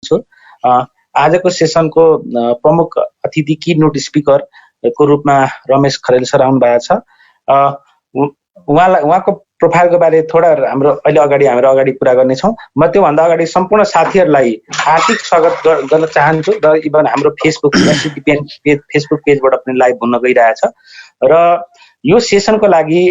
चाहन्छु। आजको सेसनको प्रमुख अतिथि की नोट स्पिकर को रूपमा रमेश खरेल सर आउनु भएको छ। उहाँको प्रोफाइलको बारे थोडा हाम्रो अगाडि कुरा गर्नेछौँ। म त्योभन्दा अगाडि सम्पूर्ण साथीहरूलाई हार्दिक स्वागत गर्न चाहन्छु र इभन हाम्रो फेसबुक पेजबाट पनि लाइभ हुन गइरहेछ। र यो सेसनको लागि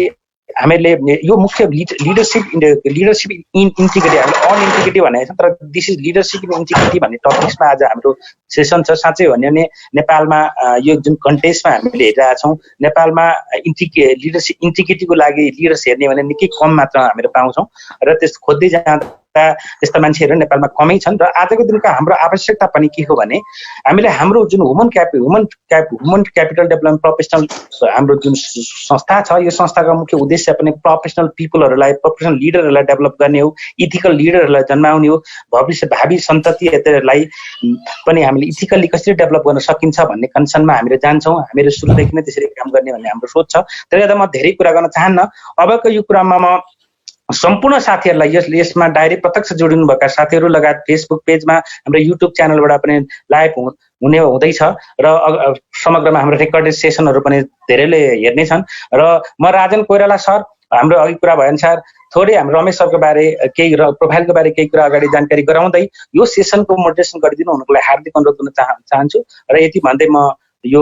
हामीले यो मुख्य लिडरशिप इन इन्टिग्रिटी, हामीले अन इन्टिग्रिटी भनेको छ, तर this is leadership in integrity भन्ने टपिक्समा आज हाम्रो सेसन छ। साँच्चै भन्यो भने नेपालमा यो जुन कन्टेस्टमा हामीले हेरिरहेका छौँ, नेपालमा लिडरशिप इन्टिग्रिटीको लागि लिडर्स हेर्ने भने निकै कम मात्रामा हामीले पाउँछौँ र त्यस खोज्दै जाँदा त्यस्ता मान्छेहरू नेपालमा कमै छन्। र आजको दिनको हाम्रो आवश्यकता पनि के हो भने हामीले हाम्रो जुन ह्युमन क्यापिटल डेभलपमेन्ट प्रोफेसनल हाम्रो जुन संस्था छ, यो संस्थाको मुख्य उद्देश्य पनि प्रोफेसनल पिपलहरूलाई, प्रोफेसनल लिडरहरूलाई डेभलप गर्ने हो, इथिकल लिडरहरूलाई जन्माउने हो, भावी सन्ततिहरूलाई पनि हामीले इथिकल्ली कसरी डेभलप गर्न सकिन्छ भन्ने कन्सर्नमा हामीले जान्छौँ। हामीहरू सुरुदेखि नै त्यसरी काम गर्ने भन्ने हाम्रो सोच छ। त्यसले गर्दा म धेरै कुरा गर्न चाहन्न। अबको यो कुरामा म सम्पूर्ण साथीहरूलाई यसमा डाइरेक्ट प्रत्यक्ष जोडिनु भएका साथीहरू लगायत फेसबुक पेजमा, हाम्रो युट्युब च्यानलबाट पनि लाइभ हुने हुँदैछ र समग्रमा हाम्रो रेकर्डेड सेसनहरू पनि धेरैले हेर्ने छन्। र म राजन कोइराला सर, हाम्रो अघि कुरा भएअनुसार थोरै हाम्रो रमेश सरको बारे केही प्रोफाइलको बारे केही कुरा अगाडि जानकारी गराउँदै यो सेसनको मोडरेसन गरिदिनु हुनुको लागि हार्दिक अनुरोध गर्न चाहन्छु। र यति भन्दै म यो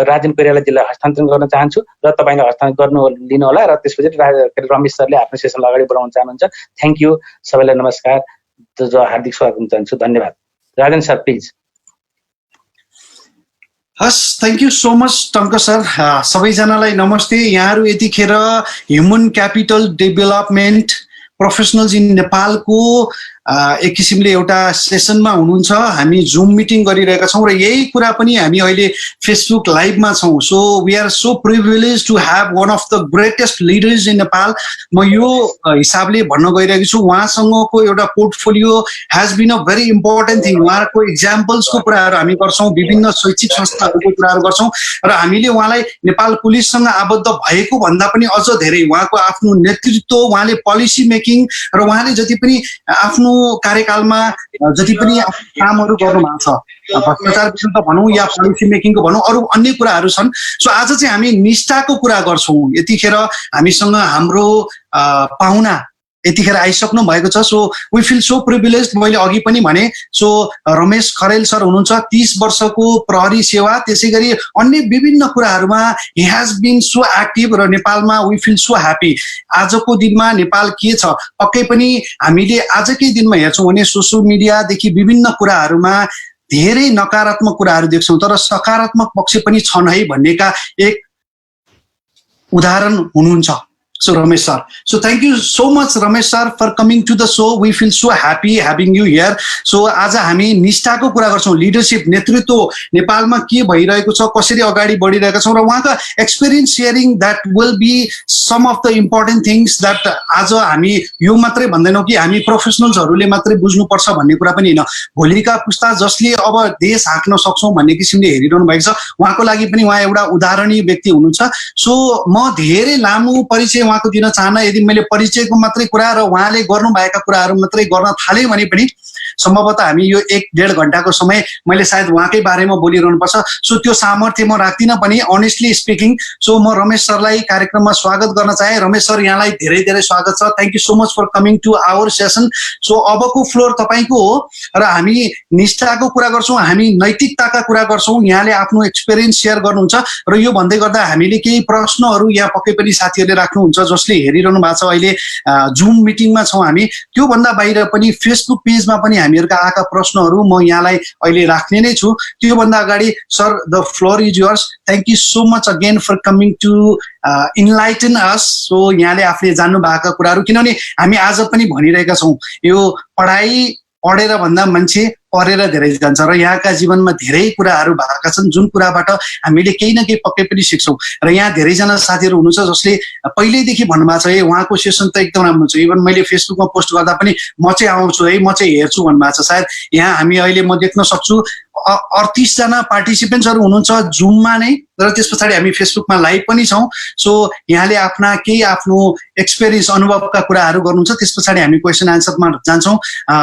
राजन कोइरालाजीलाई हस्तान्तरण गर्न चाहन्छु र तपाईँले हस्तान्तरण लिनु होला र त्यसपछि रमेश सरले आफ्नो सेसनलाई अगाडि बढाउन चाहनुहुन्छ। थ्याङ्क यू, सबैलाई नमस्कार र हार्दिक स्वागत गर्न चाहन्छु। धन्यवाद। Rajan sir please. हस्, थ्याङ्क यू सो मच टङ्क सर। सबैजनालाई नमस्ते। यहाँहरू यतिखेर human capital development professionals in नेपालको एक किसिमले एउटा सेसनमा हुनुहुन्छ। हामी जुम मिटिङ गरिरहेका छौँ र यही कुरा पनि हामी अहिले फेसबुक लाइभमा छौँ। So we are so privilege to have one of the greatest leaders in Nepal. म यो हिसाबले भन्न गइरहेको छु, उहाँसँगको एउटा portfolio has been a very important thing. उहाँको इक्जाम्पल्सको कुराहरू हामी गर्छौँ, विभिन्न शैक्षिक संस्थाहरूको कुराहरू गर्छौँ र हामीले उहाँलाई नेपाल पुलिससँग आबद्ध भएको भन्दा पनि अझ धेरै उहाँको आफ्नो नेतृत्व, उहाँले पोलिसी मेकिङ र उहाँले जति पनि आफ्नो कार्यकालमा जति पनि कामहरू गर्नुभएको छ, भ्रष्टाचार विरुद्ध भनौँ या पोलिसी मेकिङको भनौँ, अरू अन्य कुराहरू छन्। सो आज चाहिँ हामी निष्ठाको कुरा गर्छौँ। यतिखेर हामीसँग हाम्रो पाहुना यतिखेर आइसक्नु भएको छ। So we feel so privilege. मैले अघि पनि भने, सो रमेश खरेल सर हुनुहुन्छ, 30 वर्षको प्रहरी सेवा, त्यसै गरी अन्य विभिन्न कुराहरूमा he has been so active र नेपालमा वी फिल सो ह्याप्पी। आजको दिनमा नेपाल के छ, पक्कै पनि हामीले आजकै दिनमा हेर्छौँ भने सोसियल मिडियादेखि विभिन्न कुराहरूमा धेरै नकारात्मक कुराहरू देख्छौँ, तर सकारात्मक पक्ष पनि छन् है भन्नेका एक उदाहरण हुनुहुन्छ। So Ramesh sir, so thank you so much Ramesh sir for coming to the show. We feel so happy having you here. So आज हामी निष्ठाको कुरा गर्छौँ, लिडरशिप, नेतृत्व नेपालमा के भइरहेको छ, कसरी अगाडि बढिरहेका छौँ र उहाँका experience sharing that will be some of the important things that आज हामी यो मात्रै भन्दैनौँ कि हामी प्रोफेसनल्सहरूले मात्रै बुझ्नुपर्छ भन्ने कुरा पनि होइन। भोलिका पुस्ता जसले अब देश हाँक्न सक्छौँ भन्ने किसिमले हेरिरहनु भएको छ, उहाँको लागि पनि उहाँ एउटा उदाहरणीय व्यक्ति हुनुहुन्छ। सो म धेरै लामो परिचय उहाँको दिन चाहन्न। यदि मैले परिचयको मात्रै कुरा र उहाँले गर्नुभएका कुराहरू मात्रै गर्न थालेँ भने पनि सम्भवतः हामी यो 1-1.5 घण्टाको समय मैले सायद उहाँकै बारेमा बोलिरहनु पर्छ। सो त्यो सामर्थ्य म राख्दिनँ पनि, अनेस्टली स्पिकिङ। सो म रमेश सरलाई कार्यक्रममा स्वागत गर्न चाहे। रमेश सर, यहाँलाई धेरै धेरै स्वागत छ। Thank you so much for coming to our session. So अबको फ्लोर तपाईँको हो र हामी निष्ठाको कुरा गर्छौँ, हामी नैतिकताका कुरा गर्छौँ। यहाँले आफ्नो एक्सपिरियन्स सेयर गर्नुहुन्छ र यो भन्दै गर्दा हामीले केही प्रश्नहरू यहाँ पक्कै पनि साथीहरूले राख्नुहुन्छ जसले हेरिरहनु भएको छ। अहिले जुम मिटिङमा छौँ हामी, त्योभन्दा बाहिर पनि फेसबुक पेजमा पनि हामीहरूका आएका प्रश्नहरू म यहाँलाई अहिले राख्ने नै छु। त्योभन्दा अगाडि sir, the floor is yours. Thank you so much again for coming to enlighten us. So यहाँले आफूले जान्नु भएका कुराहरू, किनभने हामी आज पनि भनिरहेका छौँ यो पढाइ पढेर भन्दा मान्छे पढेर धेरै जान्छ र यहाँका जीवनमा धेरै कुराहरू भएका छन् जुन कुराबाट हामीले केही न केही पक्कै पनि सिक्छौँ। र यहाँ धेरैजना साथीहरू हुनुहुन्छ जसले पहिल्यैदेखि भन्नुभएको छ, है उहाँको सेसन त एकदम राम्रो छ, इभन मैले फेसबुकमा पोस्ट गर्दा पनि म चाहिँ आउँछु है, म चाहिँ हेर्छु भन्नुभएको छ। सायद यहाँ हामी अहिले म देख्न सक्छु 38 जना पार्टिसिपेन्ट्सहरू हुनुहुन्छ जुममा नै, र त्यस पछाडि हामी फेसबुकमा लाइभ पनि छौँ। सो यहाँले केही आफ्नो एक्सपिरियन्स अनुभवका कुराहरू गर्नुहुन्छ, त्यस पछाडि हामी क्वेसन आन्सरमा जान्छौँ।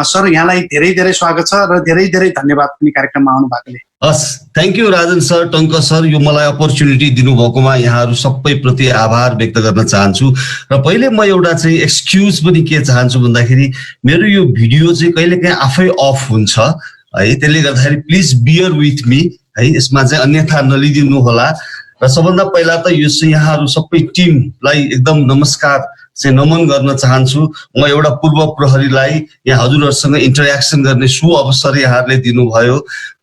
सर, यहाँलाई धेरै धेरै स्वागत छ र धेरै धेरै धन्यवाद पनि कार्यक्रममा आउनु भएकोले। हस्, thank you Rajan sir, Tanka sir, यो मलाई अपर्च्युनिटी दिनुभएकोमा यहाँहरू सबैप्रति आभार व्यक्त गर्न चाहन्छु। र पहिले म एउटा चाहिँ एक्सक्युज पनि के चाहन्छु भन्दाखेरि मेरो यो भिडियो चाहिँ कहिलेकाहीँ आफै अफ हुन्छ है, त्यसले गर्दाखेरि प्लिज बियर विथ मी है, यसमा चाहिँ अन्यथा नलिदिनु होला। र सबभन्दा पहिला त यो चाहिँ यहाँहरू सबै टिमलाई एकदम नमस्कार चाहिँ नमन गर्न चाहन्छु। म एउटा पूर्व प्रहरीलाई यहाँ हजुरहरूसँग इन्टरेक्सन गर्ने अवसर यहाँहरूले दिनुभयो।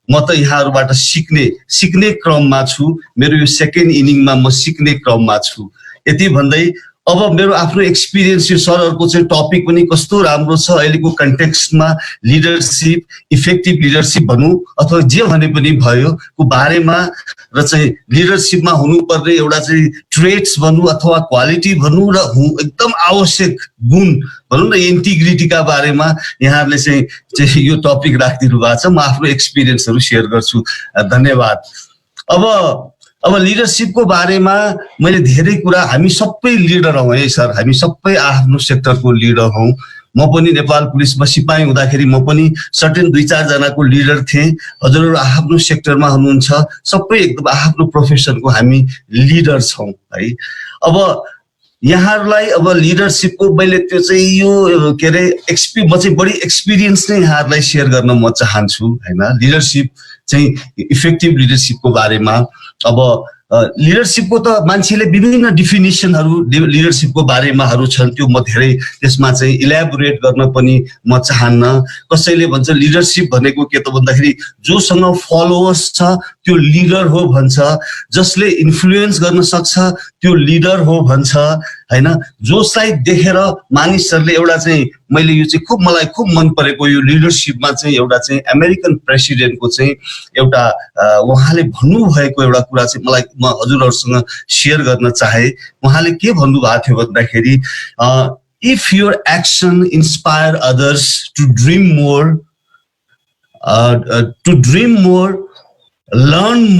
म त यहाँहरूबाट सिक्ने क्रममा छु, मेरो यो सेकेन्ड इनिङमा म सिक्ने क्रममा छु। यति भन्दै अब मेरो आफ्नो एक्सपिरियन्स, यो सरहरूको चाहिँ टपिक पनि कस्तो राम्रो छ अहिलेको कन्टेक्स्टमा, लिडरसिप, इफेक्टिभ लिडरसिप भनौँ अथवा जे भने पनि भयो को बारेमा, र चाहिँ लिडरसिपमा हुनुपर्ने एउटा चाहिँ ट्रेट्स भनौँ अथवा क्वालिटी भनौँ र एकदम आवश्यक गुण भनौँ न इन्टिग्रिटीका बारेमा यहाँहरूले चाहिँ यो टपिक राखिदिनु भएको छ। म आफ्नो एक्सपिरियन्सहरू सेयर गर्छु। धन्यवाद। अब लिडरसिपको बारेमा मैले धेरै कुरा, हामी सबै लिडर हौँ है सर, हामी सबै आफ्नो सेक्टरको लिडर हौँ। म पनि नेपाल पुलिसमा सिपाही हुँदाखेरि म पनि सर्टेन 2-4 जनाको लिडर थिएँ। हजुरहरू आफ्नो सेक्टरमा हुनुहुन्छ, सबै एकदम आफ्नो प्रोफेसनको हामी लिडर छौँ है। अब यहाँहरूलाई अब लिडरसिपको मैले त्यो चाहिँ यो के अरे म चाहिँ बढी एक्सपिरियन्स नै यहाँहरूलाई सेयर गर्न म चाहन्छु होइन, लिडरसिप चाहिँ इफेक्टिभ लिडरसिपको बारेमा। अब लिडरसिपको त मान्छेले विभिन्न डिफिनेसनहरू लिडरसिपको बारेमाहरू छन्, त्यो म धेरै त्यसमा चाहिँ इलेबोरेट गर्न पनि म चाहन्न। कसैले भन्छ लिडरसिप भनेको के त भन्दाखेरि जोसँग फलोवर्स छ त्यो लिडर हो भन्छ, जसले इन्फ्लुएन्स गर्न सक्छ त्यो लिडर हो भन्छ होइन, जसलाई देखेर मानिसहरूले एउटा चाहिँ मैले यो चाहिँ मलाई खुब मन परेको यो लिडरसिपमा चाहिँ एउटा चाहिँ अमेरिकन प्रेसिडेन्टको चाहिँ एउटा उहाँले भन्नुभएको एउटा कुरा चाहिँ मलाई म हजुरहरूसँग सेयर गर्न चाहे। उहाँले के भन्नुभएको थियो भन्दाखेरि if your action inspire others to dream more, learn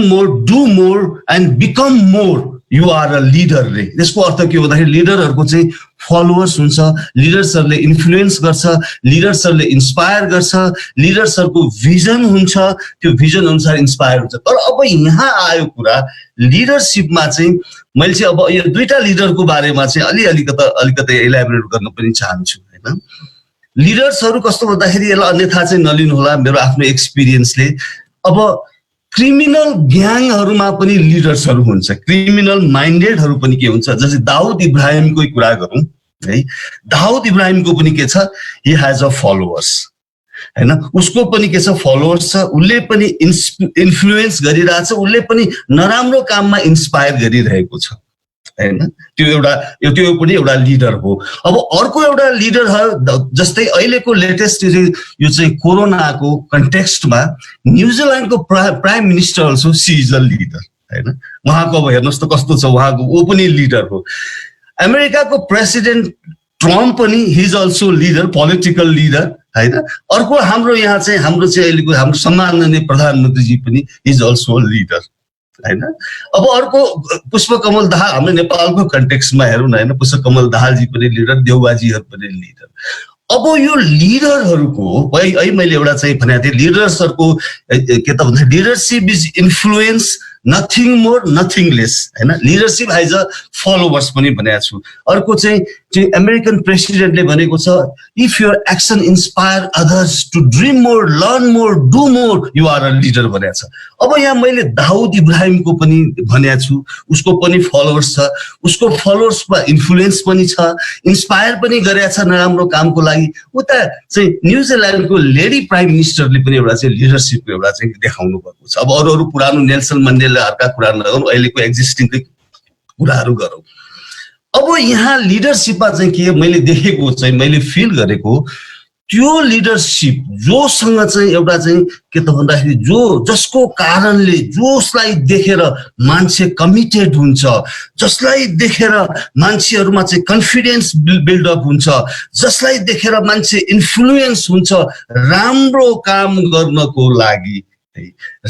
more, do more and become more, you are a leader रे। यसको अर्थ के हो भन्दाखेरि लिडरहरूको चाहिँ फलोवर्स हुन्छ, लिडर्सहरूले इन्फ्लुएन्स गर्छ, लिडर्सहरूले इन्स्पायर गर्छ, लिडर्सहरूको भिजन हुन्छ, त्यो भिजन अनुसार इन्स्पायर हुन्छ। तर अब यहाँ आयो कुरा लिडरसिपमा चाहिँ मैले चाहिँ अब यो 2टा लिडरको बारेमा चाहिँ अलिकति इलाबोरेट गर्न पनि चाहन्छु होइन। लिडर्सहरू कस्तो भन्दाखेरि यसलाई अन्यथा चाहिँ नलिनु होला, मेरो आफ्नो एक्सपिरियन्सले। अब क्रिमिनल ग्याङहरूमा पनि लिडर्सहरू हुन्छ, क्रिमिनल माइन्डेडहरू पनि के हुन्छ, जस्तै दाउद इब्राहिमकै कुरा गरौँ है। दाउद इब्राहिमको पनि के छ, ही हेज अ फलोवर्स होइन, उसको पनि के छ फलोवर्स छ, उसले पनि इन्फ्लुएन्स गरिरहेछ, उसले पनि नराम्रो काममा इन्स्पायर गरिरहेको छ हैन, त्यो पनि एउटा लिडर हो। अब अर्को एउटा लिडर हो जस्तै अहिलेको लेटेस्ट यो चाहिँ कोरोनाको कन्टेक्स्टमा न्युजिल्यान्डको prime minister also she is a leader हैन, उहाँको अब हेर्नुहोस् त कस्तो छ, उहाँको ऊ पनि लिडर हो। अमेरिकाको प्रेसिडेन्ट ट्रम्प पनि he is also leader, political leader हैन। अर्को हाम्रो यहाँ चाहिँ हाम्रो अहिलेको हाम्रो सम्माननीय प्रधानमन्त्रीजी पनि इज अल्सो लिडर हैन। अब अर्को पुष्पकमल दाहाल, हाम्रो नेपालको कन्टेक्स्टमा हेरौँ न हैन, पुष्पकमल दाहालजी पनि लिडर, देउबाजीहरू पनि लिडर। अब यो लिडरहरूको है मैले एउटा चाहिँ भनेको थिएँ, लिडर्सहरूको के त भन्दा leadership is influence, nothing more nothing less हैन। लिडरसिप एज अ फलोवर्स पनि भनेको छु। अर्को चाहिँ अमेरिकन प्रेसिडेन्टले भनेको छ if your action inspire others to dream more, learn more, do more, you are a leader भनेको छ। अब यहाँ मैले दाउद इब्राहिमको पनि भनेको छु, उसको पनि फलोवर्स छ, उसको फलोवर्समा इन्फ्लुएन्स पनि छ, इन्स्पायर पनि गरेको छ नराम्रो कामको लागि। उता चाहिँ न्युजिल्यान्डको लेडी प्राइम मिनिस्टरले पनि एउटा चाहिँ लिडरसिपको एउटा चाहिँ देखाउनु भएको छ। अब अरू पुरानो नेल्सन मण्डेलाहरूका कुरा नगरौँ, अहिलेको एक्जिस्टिङकै कुराहरू गरौँ। अब यहाँ लिडरसिपमा चाहिँ के मैले देखेको चाहिँ मैले फिल गरेको त्यो लिडरशिप जोसँग चाहिँ एउटा चाहिँ के त भन्दाखेरि जसको कारणले जसलाई देखेर मान्छे कमिटेड हुन्छ, जसलाई देखेर मान्छेहरूमा चाहिँ कन्फिडेन्स बिल्डअप हुन्छ, जसलाई देखेर मान्छे इन्फ्लुएन्स हुन्छ राम्रो काम गर्नको लागि,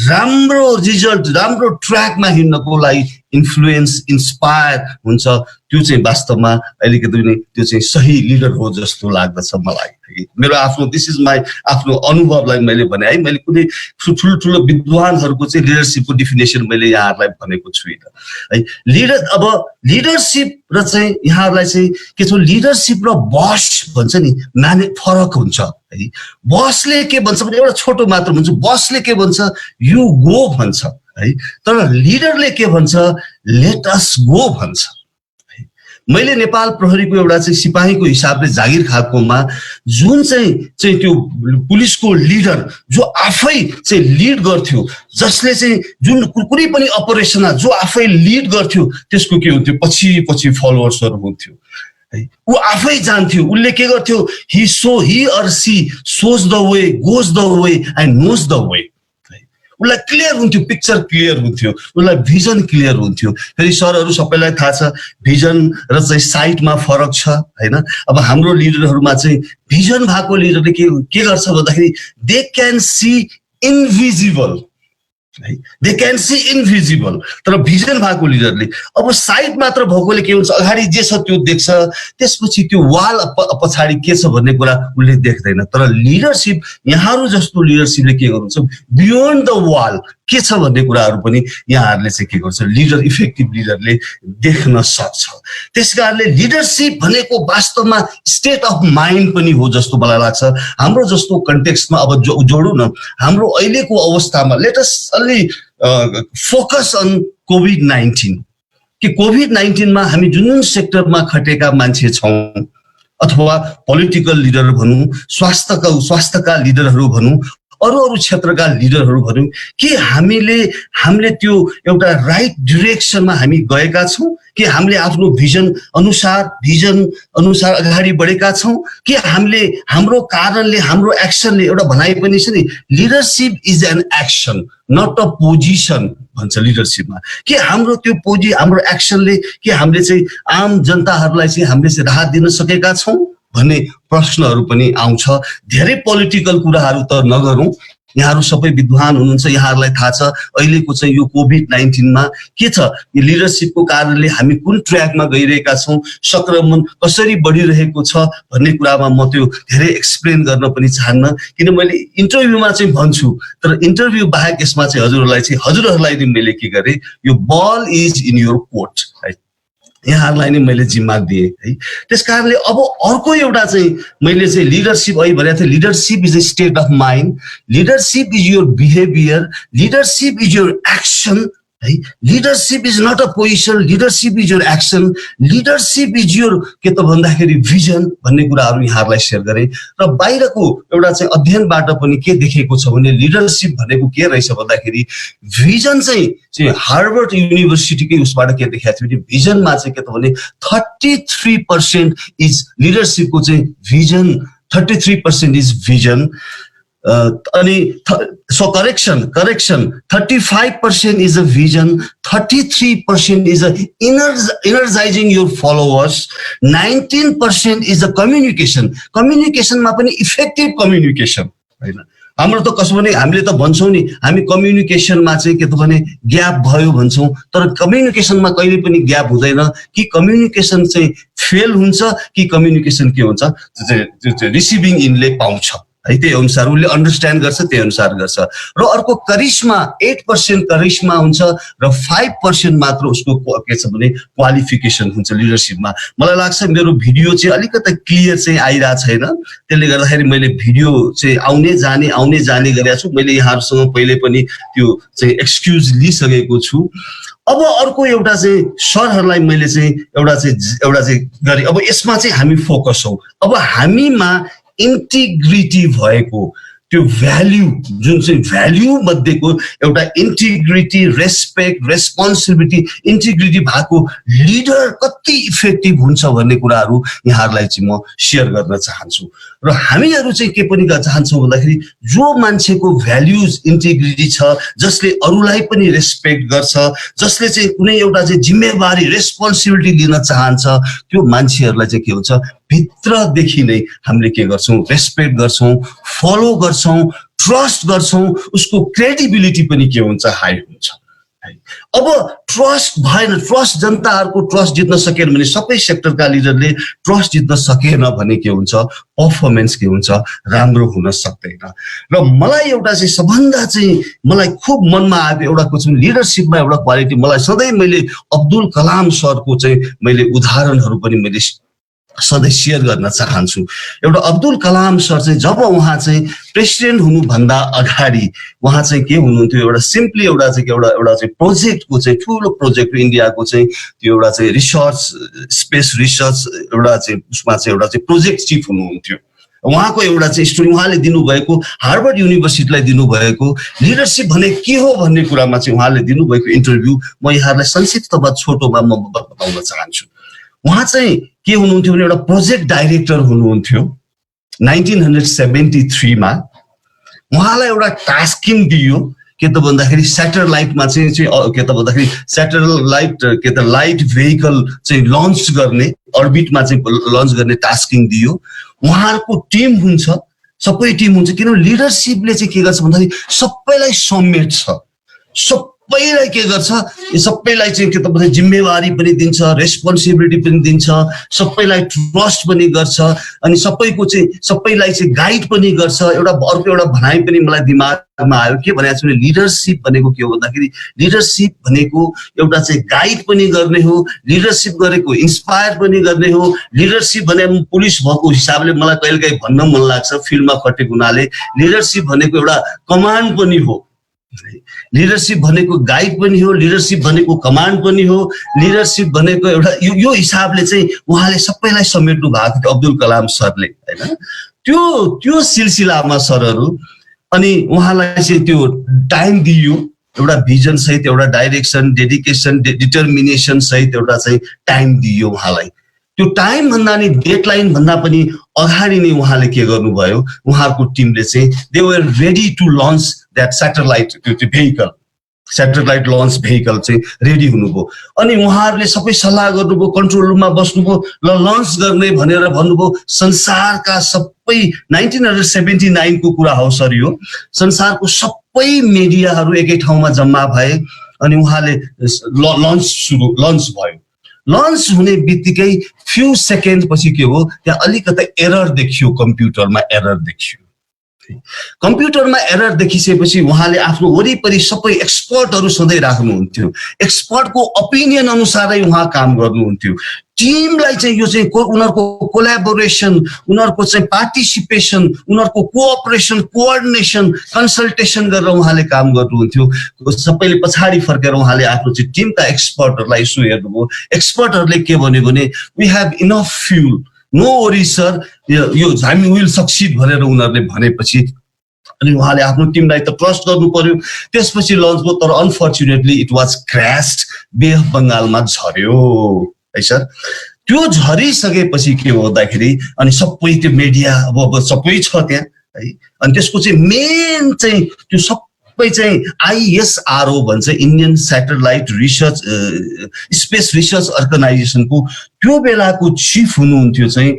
राम्रो रिजल्ट राम्रो ट्र्याकमा हिँड्नको लागि इन्फ्लुएन्स इन्स्पायर हुन्छ, त्यो चाहिँ वास्तवमा अलिकति त्यो चाहिँ सही लिडर हो जस्तो लाग्दछ मलाई। मेरो आफ्नो दिस इज माई आफ्नो अनुभवलाई मैले भने है, मैले कुनै ठुलो विद्वानहरूको चाहिँ लिडरसिपको डिफिनेसन मैले यहाँहरूलाई भनेको छुइनँ है। अब लिडरसिप र चाहिँ यहाँहरूलाई चाहिँ के छ, लिडरसिप र बस भन्छ नि फरक हुन्छ है। बसले के भन्छ भने एउटा छोटो मात्र भन्छ, बसले के भन्छ यु गो भन्छ है, तर लिडरले के भन्छ लेट अस गो भन्छ। मैले नेपाल प्रहरीको एउटा चाहिँ सिपाहीको हिसाबले जागिर खाएकोमा जुन चाहिँ त्यो पुलिसको लिडर जो आफै चाहिँ लिड गर्थ्यो, जसले चाहिँ जुन कुनै पनि अपरेसनमा जो आफै लिड गर्थ्यो त्यसको के हुन्थ्यो पछि फलोवर्सहरू हुन्थ्यो है। ऊ आफै जान्थ्यो, उसले के गर्थ्यो he or she shows the way, goes the way and knows the way. उसलाई क्लियर हुन्थ्यो, पिक्चर क्लियर हुन्थ्यो, उसलाई भिजन क्लियर हुन्थ्यो। फेरि सरहरू सबैलाई थाहा छ भिजन र चाहिँ साइटमा फरक छ हैन। अब हाम्रो लिडरहरूमा चाहिँ भिजन भएको लिडरले के गर्छ भन्दाखेरि they can see invisible, they can see invisible. तर भिजन भएको लिडरले अब साइड मात्र भएकोले के हुन्छ अगाडि जे छ त्यो देख्छ, त्यसपछि त्यो वाल पछाडि के छ भन्ने कुरा उसले देख्दैन। तर लिडरसिप यहाँहरू जस्तो लिडरसिपले के गर्नुहुन्छ बियोन्ड द वाल के छ भन्ने कुराहरू पनि यहाँहरूले चाहिँ के गर्छ लिडर इफेक्टिभ लिडरले देख्न सक्छ। त्यसकारणले लिडरसिप भनेको वास्तवमा स्टेट अफ माइन्ड पनि हो जस्तो मलाई लाग्छ। हाम्रो जस्तो कन्टेक्स्टमा अब जोडौँ न, हाम्रो अहिलेको अवस्थामा let us only focus on COVID-19 कि COVID-19 मा हामी जुन सेक्टरमा खटेका मान्छे छौं अथवा पोलिटिकल लिडर भनौं, स्वास्थ्यका लिडरहरू भनौं, अरू क्षेत्रका लिडरहरू भनौं, कि हामीले त्यो एउटा राइट डिरेक्सनमा हामी गएका छौं कि हामीले आफ्नो भिजन अनुसार अगाडि बढेका छौं कि हामीले हाम्रो कारणले हाम्रो एक्सनले एउटा भनाइ पनि छ नि leadership is an action not a position भन्छ लिडरशिपमा, कि हाम्रो त्यो हाम्रो एक्सनले कि हामीले चाहिँ आम जनताहरूलाई चाहिँ हामीले चाहिँ राहत दिन सकेका छौं भन्ने प्रश्नहरू पनि आउँछ। धेरै पोलिटिकल कुराहरू त नगरौं, यहाँहरू सबै विद्वान हुनुहुन्छ, यहाँहरूलाई थाहा छ अहिलेको चाहिँ यो COVID-19 मा के छ, यो लिडरशिपको कारणले हामी कुन ट्र्याकमा गइरहेका छौं, संक्रमण कसरी बढिरहेको छ भन्ने कुरामा म त्यो धेरै एक्सप्लेन गर्न पनि चाहन्न, किन मैले इन्टरभ्यूमा चाहिँ भन्छु, तर इन्टरभ्यू बाहेक यसमा चाहिँ हजुरहरूलाई नि मैले के गरे, यो बल इज इन योर कोर्ट है, यहाँहरूलाई नै मैले जिम्मा दिए है। त्यसकारणले अब अर्को एउटा चाहिँ मैले चाहिँ लिडरशिप अहिले भनेको थिएँ, leadership is a state of mind, leadership is your behaviour, leadership is your action है। Leadership is not a position, leadership is your action, leadership is your के त भन्दाखेरि भिजन भन्ने कुराहरू यहाँहरूलाई सेयर गरे। र बाहिरको एउटा चाहिँ अध्ययनबाट पनि के देखेको छ भने लिडरशिप भनेको के रहेछ भन्दाखेरि भिजन चाहिँ हार्वर्ड युनिभर्सिटीकै उसबाट के देखाएको थियो भने भिजनमा चाहिँ के त भने 33% इज लिडरशिपको चाहिँ भिजन, 33% इज भिजन। अनि so correction 35% is a vision, 33% is a energizing your followers, 19% is a communication मा पनि इफेक्टिभ कम्युनिकेसन हैन। हाम्रो त कसो भने हामीले त भन्छौं नि हामी कम्युनिकेसनमा चाहिँ के त भने ग्याप भयो भन्छौं, तर कम्युनिकेसनमा कहिले पनि ग्याप हुँदैन कि कम्युनिकेसन चाहिँ फेल हुन्छ कि कम्युनिकेसन के हुन्छ रिसिभिङ इनले पाउँछ है, त्यही अनुसार उसले अन्डरस्ट्यान्ड गर्छ, त्यही अनुसार गर्छ। र अर्को करिश्मा 8% करिश्मा हुन्छ र 5% मात्र उसको के छ भने क्वालिफिकेसन हुन्छ लिडरशिपमा। मलाई लाग्छ मेरो भिडियो चाहिँ अलिकति क्लियर चाहिँ आइरहेको छैन, त्यसले गर्दाखेरि मैले भिडियो चाहिँ आउने जाने गरेको छु। मैले यहाँहरूसँग पहिले पनि त्यो चाहिँ एक्सक्युज लिइसकेको छु। अब अर्को एउटा चाहिँ सरहरूलाई मैले चाहिँ एउटा चाहिँ गरे। अब यसमा चाहिँ हामी फोकस हौ, अब हामीमा इन्टिग्रिटी भएको त्यो भ्याल्यु जुन चाहिँ भ्याल्यु मध्येको एउटा इन्टिग्रिटी, रेस्पेक्ट, रेस्पोन्सिबिलिटी, इन्टिग्रिटी भएको लिडर कति इफेक्टिभ हुन्छ भन्ने कुराहरू यहाँहरूलाई चाहिँ म सेयर गर्न चाहन्छु। र हामीहरू चाहिँ के पनि चाहन्छौँ भन्दाखेरि जो मान्छेको भ्याल्युज इन्टिग्रिटी छ, जसले अरूलाई पनि रेस्पेक्ट गर्छ, जसले चाहिँ कुनै एउटा चाहिँ जिम्मेवारी रेस्पोन्सिबिलिटी लिन चाहन्छ, त्यो मान्छेहरूलाई चाहिँ के हुन्छ भित्रदेखि नै हामीले के गर्छौँ रेस्पेक्ट गर्छौँ, फलो गर्छौँ, ट्रस्ट गर्छौँ, उसको क्रेडिबिलिटी पनि के हुन्छ हाई हुन्छ। अब ट्रस्ट भएन, ट्रस्ट जनताहरूको ट्रस्ट जित्न सकेन भने, सबै सेक्टरका लिडरले ट्रस्ट जित्न सकेन भने के हुन्छ पर्फर्मेन्स के हुन्छ राम्रो हुन सक्दैन। र मलाई एउटा चाहिँ सबभन्दा चाहिँ मलाई खुब मनमा आएको एउटा कुछ लिडरसिपमा एउटा क्वालिटी मलाई सधैँ मैले अब्दुल कलाम सरको चाहिँ मैले उदाहरणहरू पनि मैले सधैँ सेयर गर्न चाहन्छु। एउटा अब्दुल कलाम सर चाहिँ जब उहाँ चाहिँ प्रेसिडेन्ट हुनुभन्दा अगाडि उहाँ चाहिँ के हुनुहुन्थ्यो, एउटा सिम्पली एउटा चाहिँ प्रोजेक्टको चाहिँ ठुलो प्रोजेक्ट इन्डियाको चाहिँ त्यो एउटा चाहिँ रिसर्च, स्पेस रिसर्च एउटा चाहिँ उसमा चाहिँ एउटा चाहिँ प्रोजेक्ट चिफ हुनुहुन्थ्यो। उहाँको एउटा चाहिँ स्टोरी उहाँले दिनुभएको हार्वर्ड युनिभर्सिटीलाई दिनुभएको लिडरसिप भने के हो भन्ने कुरामा चाहिँ उहाँले दिनुभएको इन्टरभ्यू म यहाँहरूलाई संक्षिप्तमा छोटोमा म बताउन चाहन्छु। उहाँ चाहिँ के हुनुहुन्थ्यो भने एउटा प्रोजेक्ट डाइरेक्टर हुनुहुन्थ्यो 1973 मा। उहाँलाई एउटा टास्किङ दियो के त भन्दाखेरि स्याटेलाइटमा चाहिँ के त भन्दाखेरि स्याटेलाइट के त लाइट भेहिकल चाहिँ लन्च गर्ने, अर्बिटमा चाहिँ लन्च गर्ने टास्किङ दियो। उहाँहरूको टिम हुन्छ, सबै टिम हुन्छ, किनभने लिडरसिपले चाहिँ के गर्छ भन्दाखेरि सबैलाई समेट्छ, सबैलाई के गर्छ, सबैलाई चाहिँ के त भन्दा जिम्मेवारी पनि दिन्छ, रेस्पोन्सिबिलिटी पनि दिन्छ, सबैलाई ट्रस्ट पनि गर्छ, अनि सबैको चाहिँ सबैलाई चाहिँ गाइड पनि गर्छ। एउटा अर्को एउटा भनाइ पनि मलाई दिमागमा आयो, के भनेको छु भने लिडरसिप भनेको के हो भन्दाखेरि लिडरसिप भनेको एउटा चाहिँ गाइड पनि गर्ने हो, लिडरसिप गरेको इन्सपायर पनि गर्ने हो। लिडरसिप भने पुलिस भएको हिसाबले मलाई कहिलेकाहीँ भन्न मन लाग्छ फिल्डमा खटेको हुनाले, लिडरसिप भनेको एउटा कमान्ड पनि हो, लिडरसिप भनेको गाइड पनि हो, लिडरसिप भनेको कमान्ड पनि हो, लिडरसिप भनेको एउटा यो हिसाबले चाहिँ उहाँले सबैलाई समेट्नु भएको थियो अब्दुल कलाम सरले, हैन। त्यो सिलसिलामा सरहरू अनि उहाँलाई चाहिँ त्यो टाइम दियो, एउटा भिजन सहित एउटा डाइरेक्सन, डेडिकेसन, डिटर्मिनेसन सहित एउटा चाहिँ टाइम दियो उहाँलाई। त्यो टाइम भन्दा नि डेडलाइन भन्दा पनि अगाडि नै उहाँले के गर्नुभयो, उहाँहरूको टिमले चाहिँ they were ready to launch that satellite, त्यो भेहिकल, स्याटेलाइट लन्च भेहिकल चाहिँ रेडी हुनुभयो। अनि उहाँहरूले सबै सल्लाह गर्नुभयो, कन्ट्रोल रुममा बस्नुभयो, ल लन्च गर्ने भनेर भन्नुभयो। संसारका सबै 1979 को कुरा हो सर यो, संसारको सबै मिडियाहरू एकै ठाउँमा जम्मा भए अनि उहाँले लन्च भयो। लन्च हुने बित्तिकै फ्यु सेकेन्ड पछि के हो, त्यहाँ अलिकति एरर देखियो, कम्प्युटरमा एरर देखियो। कम्प्युटरमा एरर देखिसकेपछि उहाँले आफ्नो वरिपरि सबै एक्सपर्टहरू सधैँ राख्नुहुन्थ्यो, एक्सपर्टको ओपिनियन अनुसारै उहाँ काम गर्नुहुन्थ्यो। टिमलाई चाहिँ यो चाहिँ उनीहरूको कोल्याबोरेसन, उनीहरूको चाहिँ पार्टिसिपेसन, उनीहरूको कोअपरेसन, कोअर्डिनेसन, कन्सल्टेसन गरेर उहाँले काम गर्नुहुन्थ्यो। सबैले पछाडि फर्केर उहाँले आफ्नो चाहिँ टिमका एक्सपर्टहरूलाई यसो हेर्नुभयो। एक्सपर्टहरूले के भन्यो भने we have enough fuel, no worry sir, यो हामी विल सक्सिड भनेर उनीहरूले भनेपछि अनि उहाँले आफ्नो टिमलाई त ट्रस्ट गर्नु पर्यो। त्यसपछि लन्च भयो, तर unfortunately it was क्र्यास्ड, bay of बङ्गालमा झर्यो है सर। त्यो झरिसकेपछि के हो भन्दाखेरि अनि सबै त्यो मिडिया अब सबै छ त्यहाँ है। अनि त्यसको चाहिँ मेन चाहिँ त्यो सबै चाहिँ ISRO भन्छ, Indian satellite research space research अर्गनाइजेसनको त्यो बेलाको चिफ हुनुहुन्थ्यो चाहिँ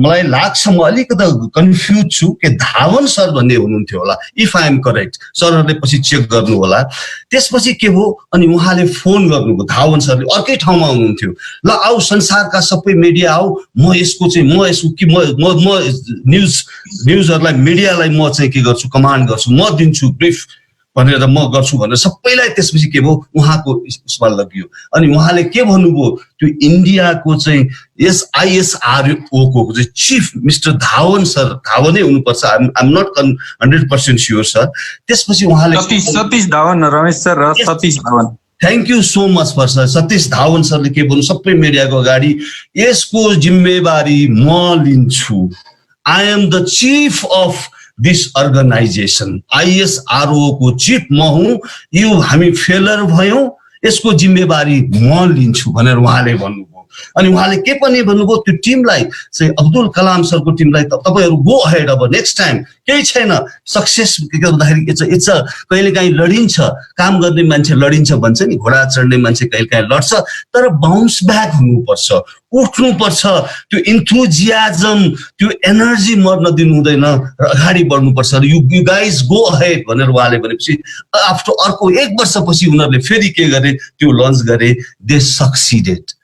मलाई लाग्छ, म अलिकति कन्फ्युज छु के धावन सर भन्ने हुनुहुन्थ्यो होला, इफ आई एम करेक्ट। सरहरूले पछि चेक गर्नु होला। त्यसपछि के हो अनि उहाँले फोन गर्नुभयो, धावन सरले अर्कै ठाउँमा हुनुहुन्थ्यो, ल आऊ संसारका सबै मिडिया आऊ, म यसको न्युजहरूलाई मिडियालाई म चाहिँ के गर्छु, कमान्ड गर्छु, म दिन्छु ब्रिफ भनेर म गर्छु भनेर सबैलाई। त्यसपछि के भयो, उहाँको उसमा लगियो अनि उहाँले के भन्नुभयो, त्यो इन्डियाको चाहिँ ISRO को चाहिँ चिफ मिस्टर धावन सर, धावनै हुनुपर्छ, I am not 100% sure sir. त्यसपछि उहाँले सतीश धावन, रमेश सर र Satish Dhawan, thank you so much for sir. Satish Dhawan सरले के भन्नु सबै मिडियाको अगाडि, यसको जिम्मेवारी म लिन्छु, I am the chief of this organisation ISRO को चिफ म हुँ, यो हामी फेलर भयौं, यसको जिम्मेवारी म लिन्छु भनेर उहाँले भन्नुभयो। अनि उहाँले के पनि भन्नुभयो, त्यो टिमलाई चाहिँ अब्दुल कलाम सरको टिमलाई तपाईहरु गो अहेड, अब नेक्स्ट टाइम केही छैन, सक्सेस भन्दाखेरि के छ, इट्स कहिलेकाहीँ लडिन्छ, काम गर्ने मान्छे लडिन्छ भन्छ नि, घोडा चढ्ने मान्छे कहिलेकाहीँ लड्छ, तर बाउन्स ब्याक हुनुपर्छ, उठ्नुपर्छ, त्यो इन्थुजियाजम, त्यो एनर्जी मर्न दिनु हुँदैन र अगाडि बढ्नुपर्छ। र यु गाइज गो अहेड भनेर उहाँले भनेपछि आफ्टर अर्को 1 वर्षपछि उनीहरूले फेरि के गरे, त्यो लन्च गरे, दे सक्सिडेड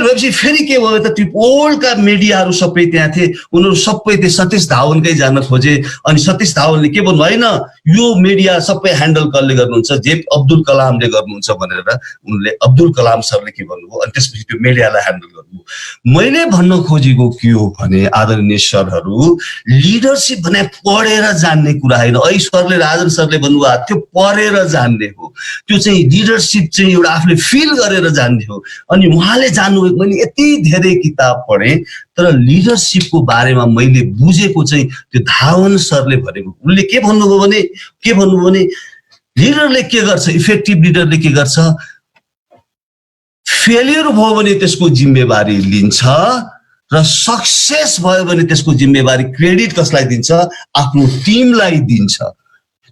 भएपछि फेरि के भयो त, त्यो ओल्डका मिडियाहरू सबै त्यहाँ थिए, उनीहरू सबै त्यो सतीश धावनकै जान खोजे। अनि सतीश धावनले के भन्नु, होइन यो मिडिया सबै ह्यान्डल कसले गर्नुहुन्छ, जे अब्दुल कलामले गर्नुहुन्छ भनेर उनले अब्दुल कलाम सरले के भन्नुभयो, अनि त्यसपछि त्यो मिडियालाई ह्यान्डल गर्नुभयो। मैले भन्न खोजेको के हो भने आदरणीय सरहरू, लिडरसिप भने पढेर जान्ने कुरा होइन। ऐ सरले, राजन सरले भन्नुभयो त्यो पढेर जान्ने हो, त्यो चाहिँ लिडरसिप चाहिँ एउटा आफूले फिल गरेर जान्ने हो। अनि उहाँले जान्नु, मैले यति धेरै किताब पढेँ तर लिडरसिपको बारेमा मैले बुझेको चाहिँ त्यो धावन सरले भनेको, उनले के भन्नुभयो भने लिडरले के गर्छ, इफेक्टिभ लिडरले के गर्छ, फेलियर भयो भने त्यसको जिम्मेवारी लिन्छ र सक्सेस भयो भने त्यसको जिम्मेवारी क्रेडिट कसलाई दिन्छ, आफ्नो टिमलाई दिन्छ।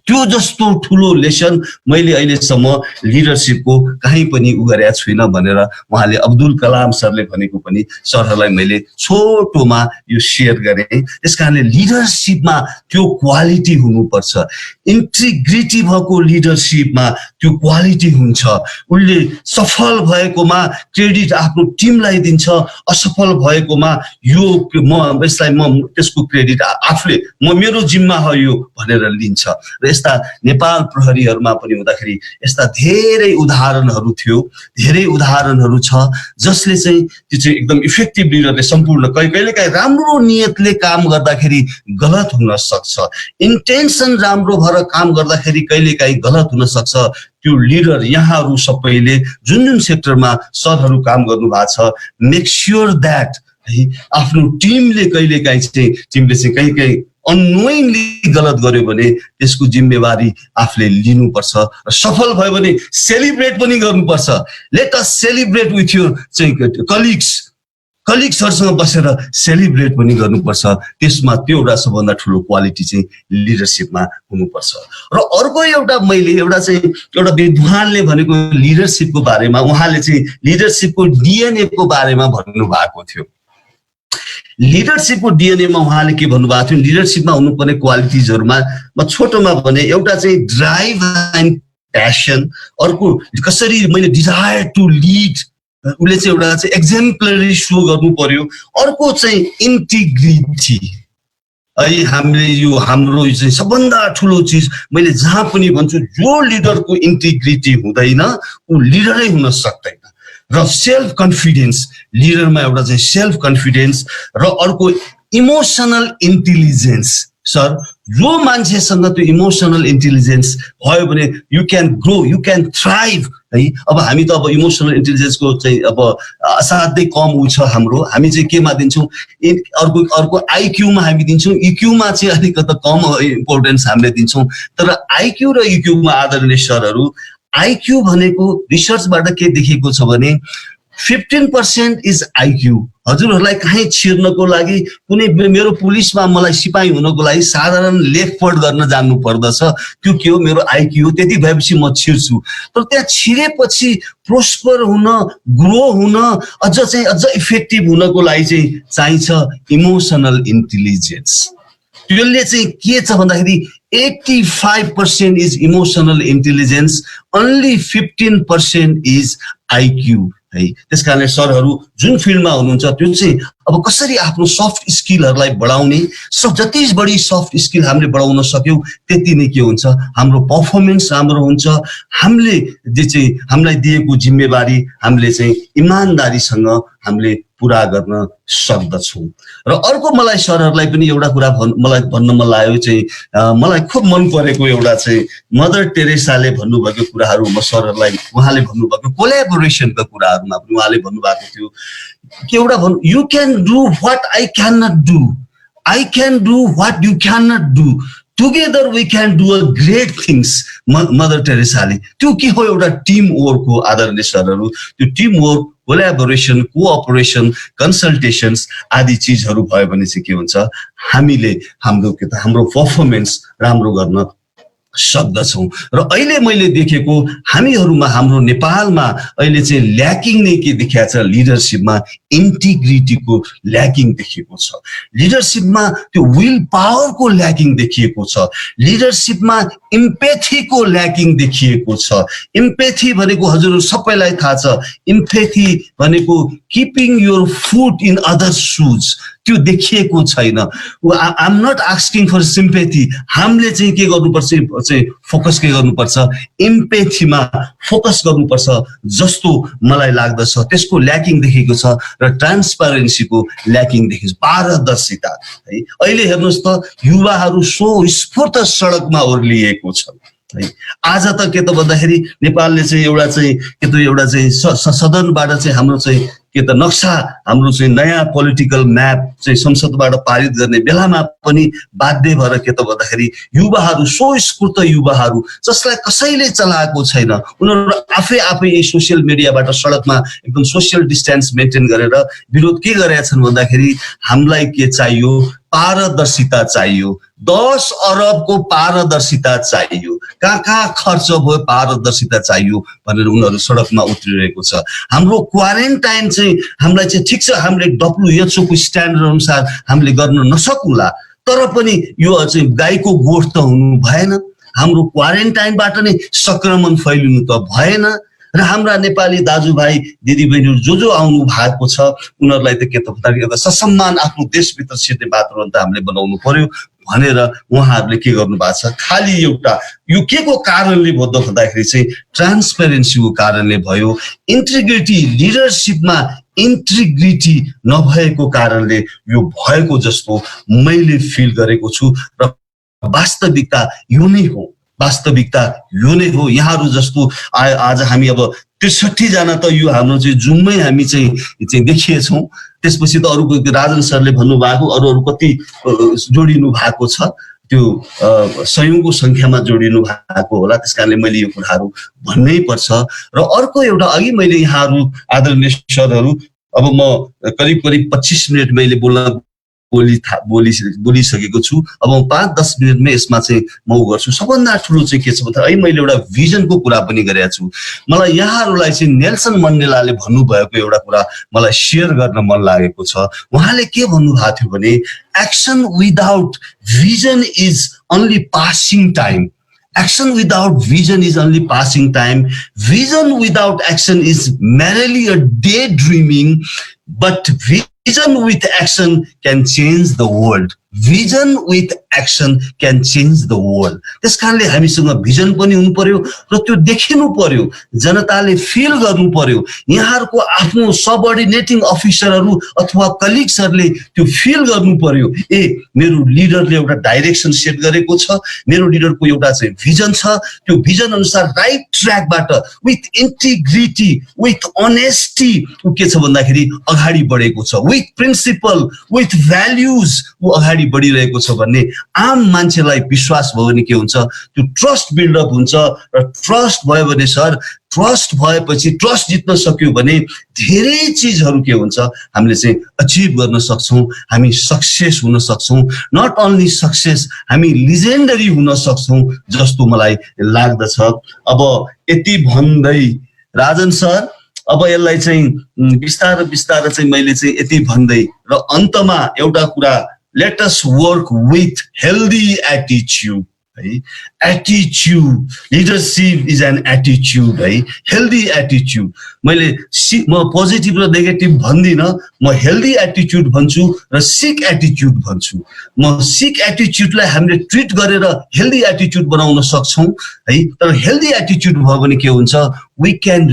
त्यो जस्तो ठुलो लेसन मैले अहिलेसम्म लिडरसिपको कहीँ पनि गरेका छुइनँ भनेर उहाँले अब्दुल कलाम सरले भनेको पनि सरहरूलाई मैले छोटोमा यो सेयर गरेँ। त्यसकारणले लिडरसिपमा त्यो क्वालिटी हुनुपर्छ, इन्टिग्रिटी भएको लिडरसिपमा त्यो क्वालिटी हुन्छ। उनले सफल भएकोमा क्रेडिट आफ्नो टिमलाई दिन्छ, असफल भएकोमा यो यसलाई म त्यसको क्रेडिट आफूले, मेरो जिम्मा हो यो भनेर लिन्छ। र यस्ता नेपाल प्रहरीहरूमा पनि हुँदाखेरि यस्ता धेरै उदाहरणहरू थियो, धेरै उदाहरणहरू छ जसले चाहिँ त्यो चाहिँ एकदम इफेक्टिभ लिडरले सम्पूर्ण कहिलेकाहीँ राम्रो नियतले काम गर्दाखेरि गलत हुन सक्छ, इन्टेन्सन राम्रो भएर काम गर्दाखेरि कहिलेकाहीँ गलत हुन सक्छ। त्यो लिडर यहाँहरू सबैले जुन सेक्टरमा सरहरू काम गर्नु भएको छ, मेक स्योर दैट आफ्नो टिमले कहिलेकाहीँ चाहिँ कहीँ अननोइङली गलत गर्यो भने त्यसको जिम्मेवारी आफूले लिनुपर्छ र सफल भयो भने सेलिब्रेट पनि गर्नुपर्छ। Let us celebrate with your चाहिँ कलिग्सहरुसँग बसेर सेलिब्रेट पनि गर्नुपर्छ। त्यसमा त्यो एउटा सबभन्दा ठुलो क्वालिटी चाहिँ लिडरसिपमा हुनुपर्छ। र अर्को एउटा विद्वानले भनेको लिडरसिपको बारेमा, उहाँले चाहिँ लिडरसिपको DNA को बारेमा भन्नु भएको थियो। लिडरसिपको DNA मा उहाँले के भन्नुभएको थियो, लिडरसिपमा हुनुपर्ने क्वालिटिजहरुमा म छोटोमा भने एउटा चाहिँ ड्राइभ एन्ड प्यासन, अर्को कसरी मैले डिजायर टु लिड, उले चाहिँ एउटा चाहिँ एक्जम्पलरी शो गर्नु पर्यो, अर्को चाहिँ इन्टिग्रिटी। हामीले यो हाम्रो चाहिँ सबभन्दा ठुलो चीज मैले जहाँ पनि भन्छु, जो लिडरको इन्टिग्रिटी हुँदैन उ लिडरै हुन सक्दैन। र सेल्फ कन्फिडेन्स, लिडरमा एउटा चाहिँ सेल्फ कन्फिडेन्स र अर्को इमोसनल इन्टेलिजेन्स। सर, जो मान्छेसँग त्यो इमोसनल इन्टेलिजेन्स भयो भने you can grow, you can thrive है। अब हामी त अब इमोसनल इन्टेलिजेन्सको चाहिँ अब असाध्यै कम छ हाम्रो। हामी चाहिँ केमा दिन्छौँ, अर्को आइक्यूमा हामी दिन्छौँ, इक्यूमा चाहिँ अलिकति कम इम्पोर्टेन्स हामीले दिन्छौँ। तर आइक्यू र इक्यूमा आदरणीय सरहरू, आइक्यू भनेको रिसर्चबाट के देखेको छ भने 15% इज आइक्यू। हजुरहरूलाई कहीँ छिर्नको लागि, कुनै मेरो पुलिसमा मलाई सिपाही हुनको लागि साधारण लेखपढ गर्न जान्नु पर्दछ, त्यो के हो, मेरो आइक्यू त्यति भएपछि म छिर्छु। तर त्यहाँ छिरेपछि प्रोस्पर हुन, ग्रो हुन, अझ इफेक्टिभ हुनको लागि चाहिँ चाहिन्छ इमोसनल इन्टेलिजेन्स। त्यसले चाहिँ के छ भन्दाखेरि 85% is emotional intelligence, only 15% is IQ है। त्यसकारणले सरहरू जुन फिल्डमा हुनुहुन्छ त्यो चाहिँ अब कसरी आफ्नो सफ्ट स्किलहरूलाई बढाउने, जति बढी सफ्ट स्किल हामीले बढाउन सक्यौँ त्यति नै के हुन्छ, हाम्रो पर्फर्मेन्स राम्रो हुन्छ। हामीले चाहिँ हामीलाई दिएको जिम्मेवारी हामीले चाहिँ इमानदारीसँग हामीले पुरा गर्न सक्दछौँ। र अर्को मलाई सरहरूलाई पनि एउटा कुरा मलाई भन्न मन लाग्यो, चाहिँ मलाई खुब मन परेको एउटा चाहिँ मदर टेरेसाले भन्नुभएको कुराहरू म सरहरूलाई, उहाँले भन्नुभएको कोल्याबोरेसनका कुराहरूमा पनि उहाँले भन्नुभएको थियो कि एउटा you can do what I can not do, I can do what you cannot do. Together we can do a great things. Mother Teresa ले त्यो के हो एउटा टिम वर्कको आदरणीय सरहरू त्यो टिम वर्क कोल्याबोरेसन कोअपरेसन कन्सल्टेशन्स आदि चीजहरू भयो भने चाहिँ के हुन्छ हामीले हाम्रो परफर्मेन्स राम्रो गर्न सक्दछौं र अहिले मैले देखेको हामीहरुमा हाम्रो नेपालमा अहिले चाहिँ ल्याकिङ नै के देखिया छ लिडरशिपमा इन्टिग्रिटीको ल्याकिङ देखिएको छ लिडरशिपमा त्यो विल पावरको ल्याकिङ देखिएको छ लिडरशिपमा इम्पैथीको ल्याकिङ देखिएको छ इम्पैथी भनेको हजुरहरु सबैलाई थाहा छ इम्पैथी भनेको keeping your foot in others shoes त्यो देखिएको छैन I am not asking for sympathy हामीले चाहिँ के गर्नुपर्छ चाहिँ फोकस के गर्नुपर्छ इम्पैथीमा फोकस गर्नुपर्छ जस्तो मलाई लाग्दछ त्यसको ल्याकिङ देखेको छ र ट्रान्सपरेन्सीको ल्याकिङ देखेको छ पारदर्शिता है अहिले हेर्नुस् त युवाहरू सो स्फूर्त सडकमा ओर्लिएको छ है आज त के त भन्दाखेरि नेपालले चाहिँ एउटा चाहिँ सदनबाट चाहिँ हाम्रो चाहिँ के त नक्सा हाम्रो चाहिँ नयाँ पोलिटिकल म्याप चाहिँ संसदबाट पारित गर्ने बेलामा पनि बाध्य भएर के त भन्दाखेरि युवाहरू सो स्फूर्त युवाहरू जसलाई कसैले चलाएको छैन उनीहरू आफै सोशल मिडियाबाट सडकमा एकदम सोशल डिस्टेन्स मेन्टेन गरेर विरोध के गरेका छन् भन्दाखेरि हामीलाई के चाहियो पारदर्शिता चाहियो 10 अरबको पारदर्शिता चाहियो कहाँ खर्च भयो पारदर्शिता चाहियो भनेर उनीहरू सडकमा उत्रिरहेको छ हाम्रो क्वारेन्टाइन चाहिँ हामीलाई चाहिँ ठीक छ हामीले WHO को स्ट्यान्डर्ड अनुसार हामीले गर्न नसकुला तर पनि यो चाहिँ गाईको गोठ त हुनु भएन हाम्रो क्वारेन्टाइनबाट नै संक्रमण फैलिनु त भएन र हाम्रा नेपाली दाजुभाइ दिदीबहिनीहरु जो आउनु भएको छ उनीहरुलाई त के त भन्दाखेरि ससम्मान आफ्नो देशभित्र छिर्ने वातावरण त हामीले बनाउनु पर्यो भनेर उहाँहरूले के गर्नु भएको छ खाली एउटा यो के को कारणले भन्दाखेरि चाहिँ ट्रान्सपेरेन्सीको कारणले भयो इन्टिग्रिटी लिडरशिपमा इन्टिग्रिटी नभएको कारणले यो भएको जस्तो मैले फिल गरेको छु र वास्तविकता यो नै हो यहाँहरु जस्तो आज हामी अब 63 जना त यो हाम्रो चाहिँ जुममै हामी चाहिँ देखिएछौं त्यसपछि त अरुको राजन सरले भन्नु भएको अरु कति जोडिनु भएको छ त्यो सयौंको संख्यामा जोडिनु भएको होला त्यसकारणले मैले यो कुराहरु भन्नै पर्छ र अर्को एउटा अघि मैले यहाँहरु आदरणीय सरहरु अब म करिब 25 मिनेट मैले बोलिसकेको छु अब 5-10 मिनेटमै यसमा चाहिँ म गर्छु सबभन्दा ठूलो चाहिँ के छ भन्दा अहिले मैले एउटा भिजनको कुरा पनि गरेको छु मलाई यहाँहरुलाई चाहिँ नेल्सन मण्डेलाले भन्नुभएको एउटा कुरा मलाई शेयर गर्न मन लागेको छ उहाँले के भन्नुभएको थियो भने action without vision is only passing time Action without vision is only passing time. Vision without action is merely a daydreaming. But vision with action can change the world. Vision with action can change the world. त्यसकारणले हामीसँग vision पनि हुनु पर्यो र त्यो देखिनु पर्यो जनताले फिल गर्नु पर्यो यहाँहरुको आफ्नो सबअर्डिनेटिङ अफिसरहरु अथवा कलिग्सहरुले त्यो फिल गर्नु पर्यो ए मेरो लिडरले एउटा डाइरेक्सन सेट गरेको छ मेरो लिडरको एउटा चाहिँ भिजन छ त्यो भिजन अनुसार राइट ट्र्याकबाट विथ इन्टिग्रिटी विथ अनेस्टी के छ भन्दाखेरि अगाडि बढेको छ विथ प्रिन्सिपल विथ भ्याल्युज उ अगाडि बढिरहेको छ भन्ने आम मान्छेलाई विश्वास भयो भने के हुन्छ त्यो ट्रस्ट बिल्ड अप हुन्छ र ट्रस्ट भयो भने सर ट्रस्ट भएपछि ट्रस्ट जित्न सक्यो भने धेरै चीजहरु के हुन्छ हामीले चाहिँ अचिभ गर्न सक्छौं हामी सक्सेस हुन सक्छौं नट ओन्ली सक्सेस हामी लिजेन्डरी हुन सक्छौं जस्तो मलाई लाग्दछ अब यति भन्दै राजन सर अब यसलाई चाहिँ बिस्तार चाहिँ मैले चाहिँ यति भन्दै र अन्तमा एउटा कुरा let us work with healthy attitude है attitude leadership is an attitude है healthy attitude मैले म पोजिटिभ र नेगेटिभ भन्दिन म हेल्दी एटिट्युड भन्छु र सिक एटिट्युड भन्छु म सिक एटिट्युडलाई हामीले ट्रिट गरेर हेल्दी एटिट्युड बनाउन सक्छौं है तर हेल्दी एटिट्युड भयो भने के हुन्छ we can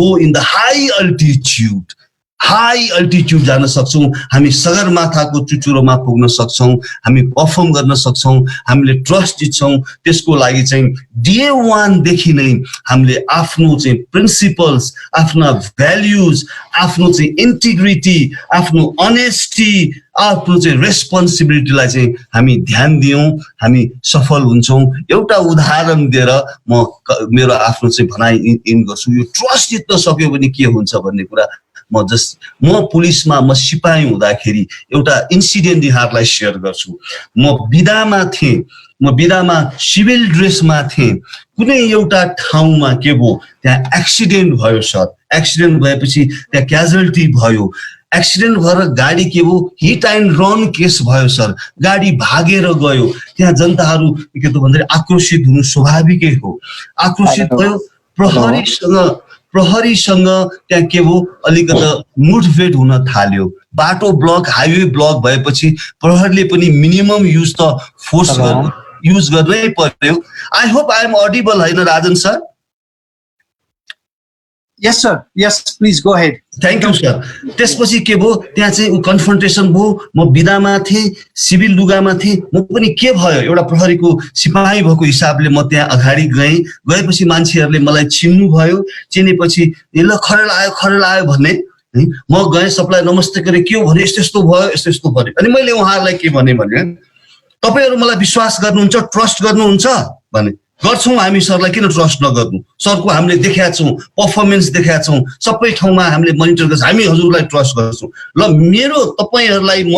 go in the high altitude high altitude जान सक्छौँ, हामी सगरमाथाको चुचुरोमा पुग्न सक्छौँ, हामी पर्फर्म गर्न सक्छौँ, हामीले ट्रस्ट जित्छौँ। त्यसको लागि चाहिँ डे 1 देखि नै हामीले आफ्नो चाहिँ प्रिन्सिपल्स, आफ्ना भ्याल्युज, आफ्नो चाहिँ इन्टिग्रिटी, आफ्नो अनेस्टी, आफ्नो चाहिँ रेस्पोन्सिबिलिटीलाई चाहिँ हामी ध्यान दियौँ, हामी सफल हुन्छौँ। एउटा उदाहरण दिएर म मेरो आफ्नो चाहिँ भनाइ इन गर्छु। यो ट्रस्ट जित्न सक्यो भने के हुन्छ भन्ने कुरा म पुलिसमा म सिपाही हुँदाखेरि एउटा इन्सिडेन्ट यहाँहरूलाई सेयर गर्छु। म बिदामा सिभिल ड्रेसमा थिएँ। कुनै एउटा ठाउँमा के भयो, त्यहाँ एक्सिडेन्ट भयो सर। एक्सिडेन्ट भएपछि त्यहाँ क्याजुअल्टी भयो। एक्सिडेन्ट भएर गाडी के भयो, हिट एन्ड रन केस भयो सर। गाडी भागेर गयो। त्यहाँ जनताहरू के त भन्दाखेरि आक्रोशित हुनु स्वाभाविकै हो। आक्रोशित भयो। प्रहरीसँग त्यहाँ के भयो, अलिकति मुठभेड हुन थाल्यो। बाटो ब्लक, हाइवे ब्लक भएपछि प्रहरीले पनि मिनिमम युज त फोर्स युज गर्नै पर्यो। I hope I am audible होइन Rajan sir? Yes, sir. Yes, please go ahead. Thank you sir. त्यसपछि के भयो, त्यहाँ चाहिँ कन्फ्रन्टेसन भयो। म बिदामा थिएँ, सिभिल लुगामा थिएँ। म पनि के भयो, एउटा प्रहरीको सिपाही भएको हिसाबले म त्यहाँ अगाडि गएपछि मान्छेहरूले मलाई चिन्नु भयो। चिनेपछि ल खरेल आयो भन्ने। म गएँ, सबलाई नमस्ते गरेँ। के हो भने यस्तो भयो भने। अनि मैले उहाँहरूलाई के भने तपाईँहरू मलाई विश्वास गर्नुहुन्छ, ट्रस्ट गर्नुहुन्छ भने। गर्छौँ हामी सरलाई, किन ट्रस्ट नगर्नु? सरको हामीले देखाएका छौँ, पर्फर्मेन्स देखाएका छौँ, सबै ठाउँमा हामीले मोनिटर गर्छौँ, हामी हजुरलाई ट्रस्ट गर्छौँ। ल मेरो तपाईँहरूलाई म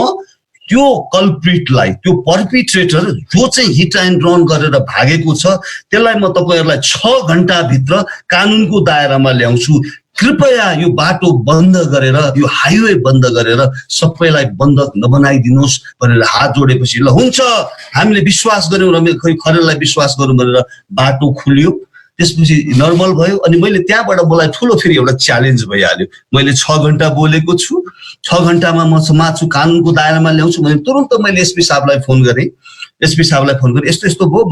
त्यो कल्प्रिटलाई, त्यो पर्पिट्रेटर जो चाहिँ हिट एन्ड रन गरेर भागेको छ, त्यसलाई म तपाईँहरूलाई 6 घण्टाभित्र कानुनको दायरामा ल्याउँछु। कृपया यो बाटो बन्द गरेर, यो हाइवे बन्द गरेर सबैलाई बन्द नबनाइदिनुहोस् भनेर हात जोडेपछि ल हुन्छ हामीले विश्वास गर्यौँ र खरेललाई विश्वास गरौँ भनेर बाटो खुल्यो। त्यसपछि नर्मल भयो। अनि मैले त्यहाँबाट मलाई ठुलो फेरि एउटा च्यालेन्ज भइहाल्यो। मैले 6 घण्टा बोलेको छु, 6 घण्टामा म समात्छु, कानुनको दायरामा ल्याउँछु भने तुरुन्त मैले एसपी साहबलाई फोन गरेँ। यस्तो भयो।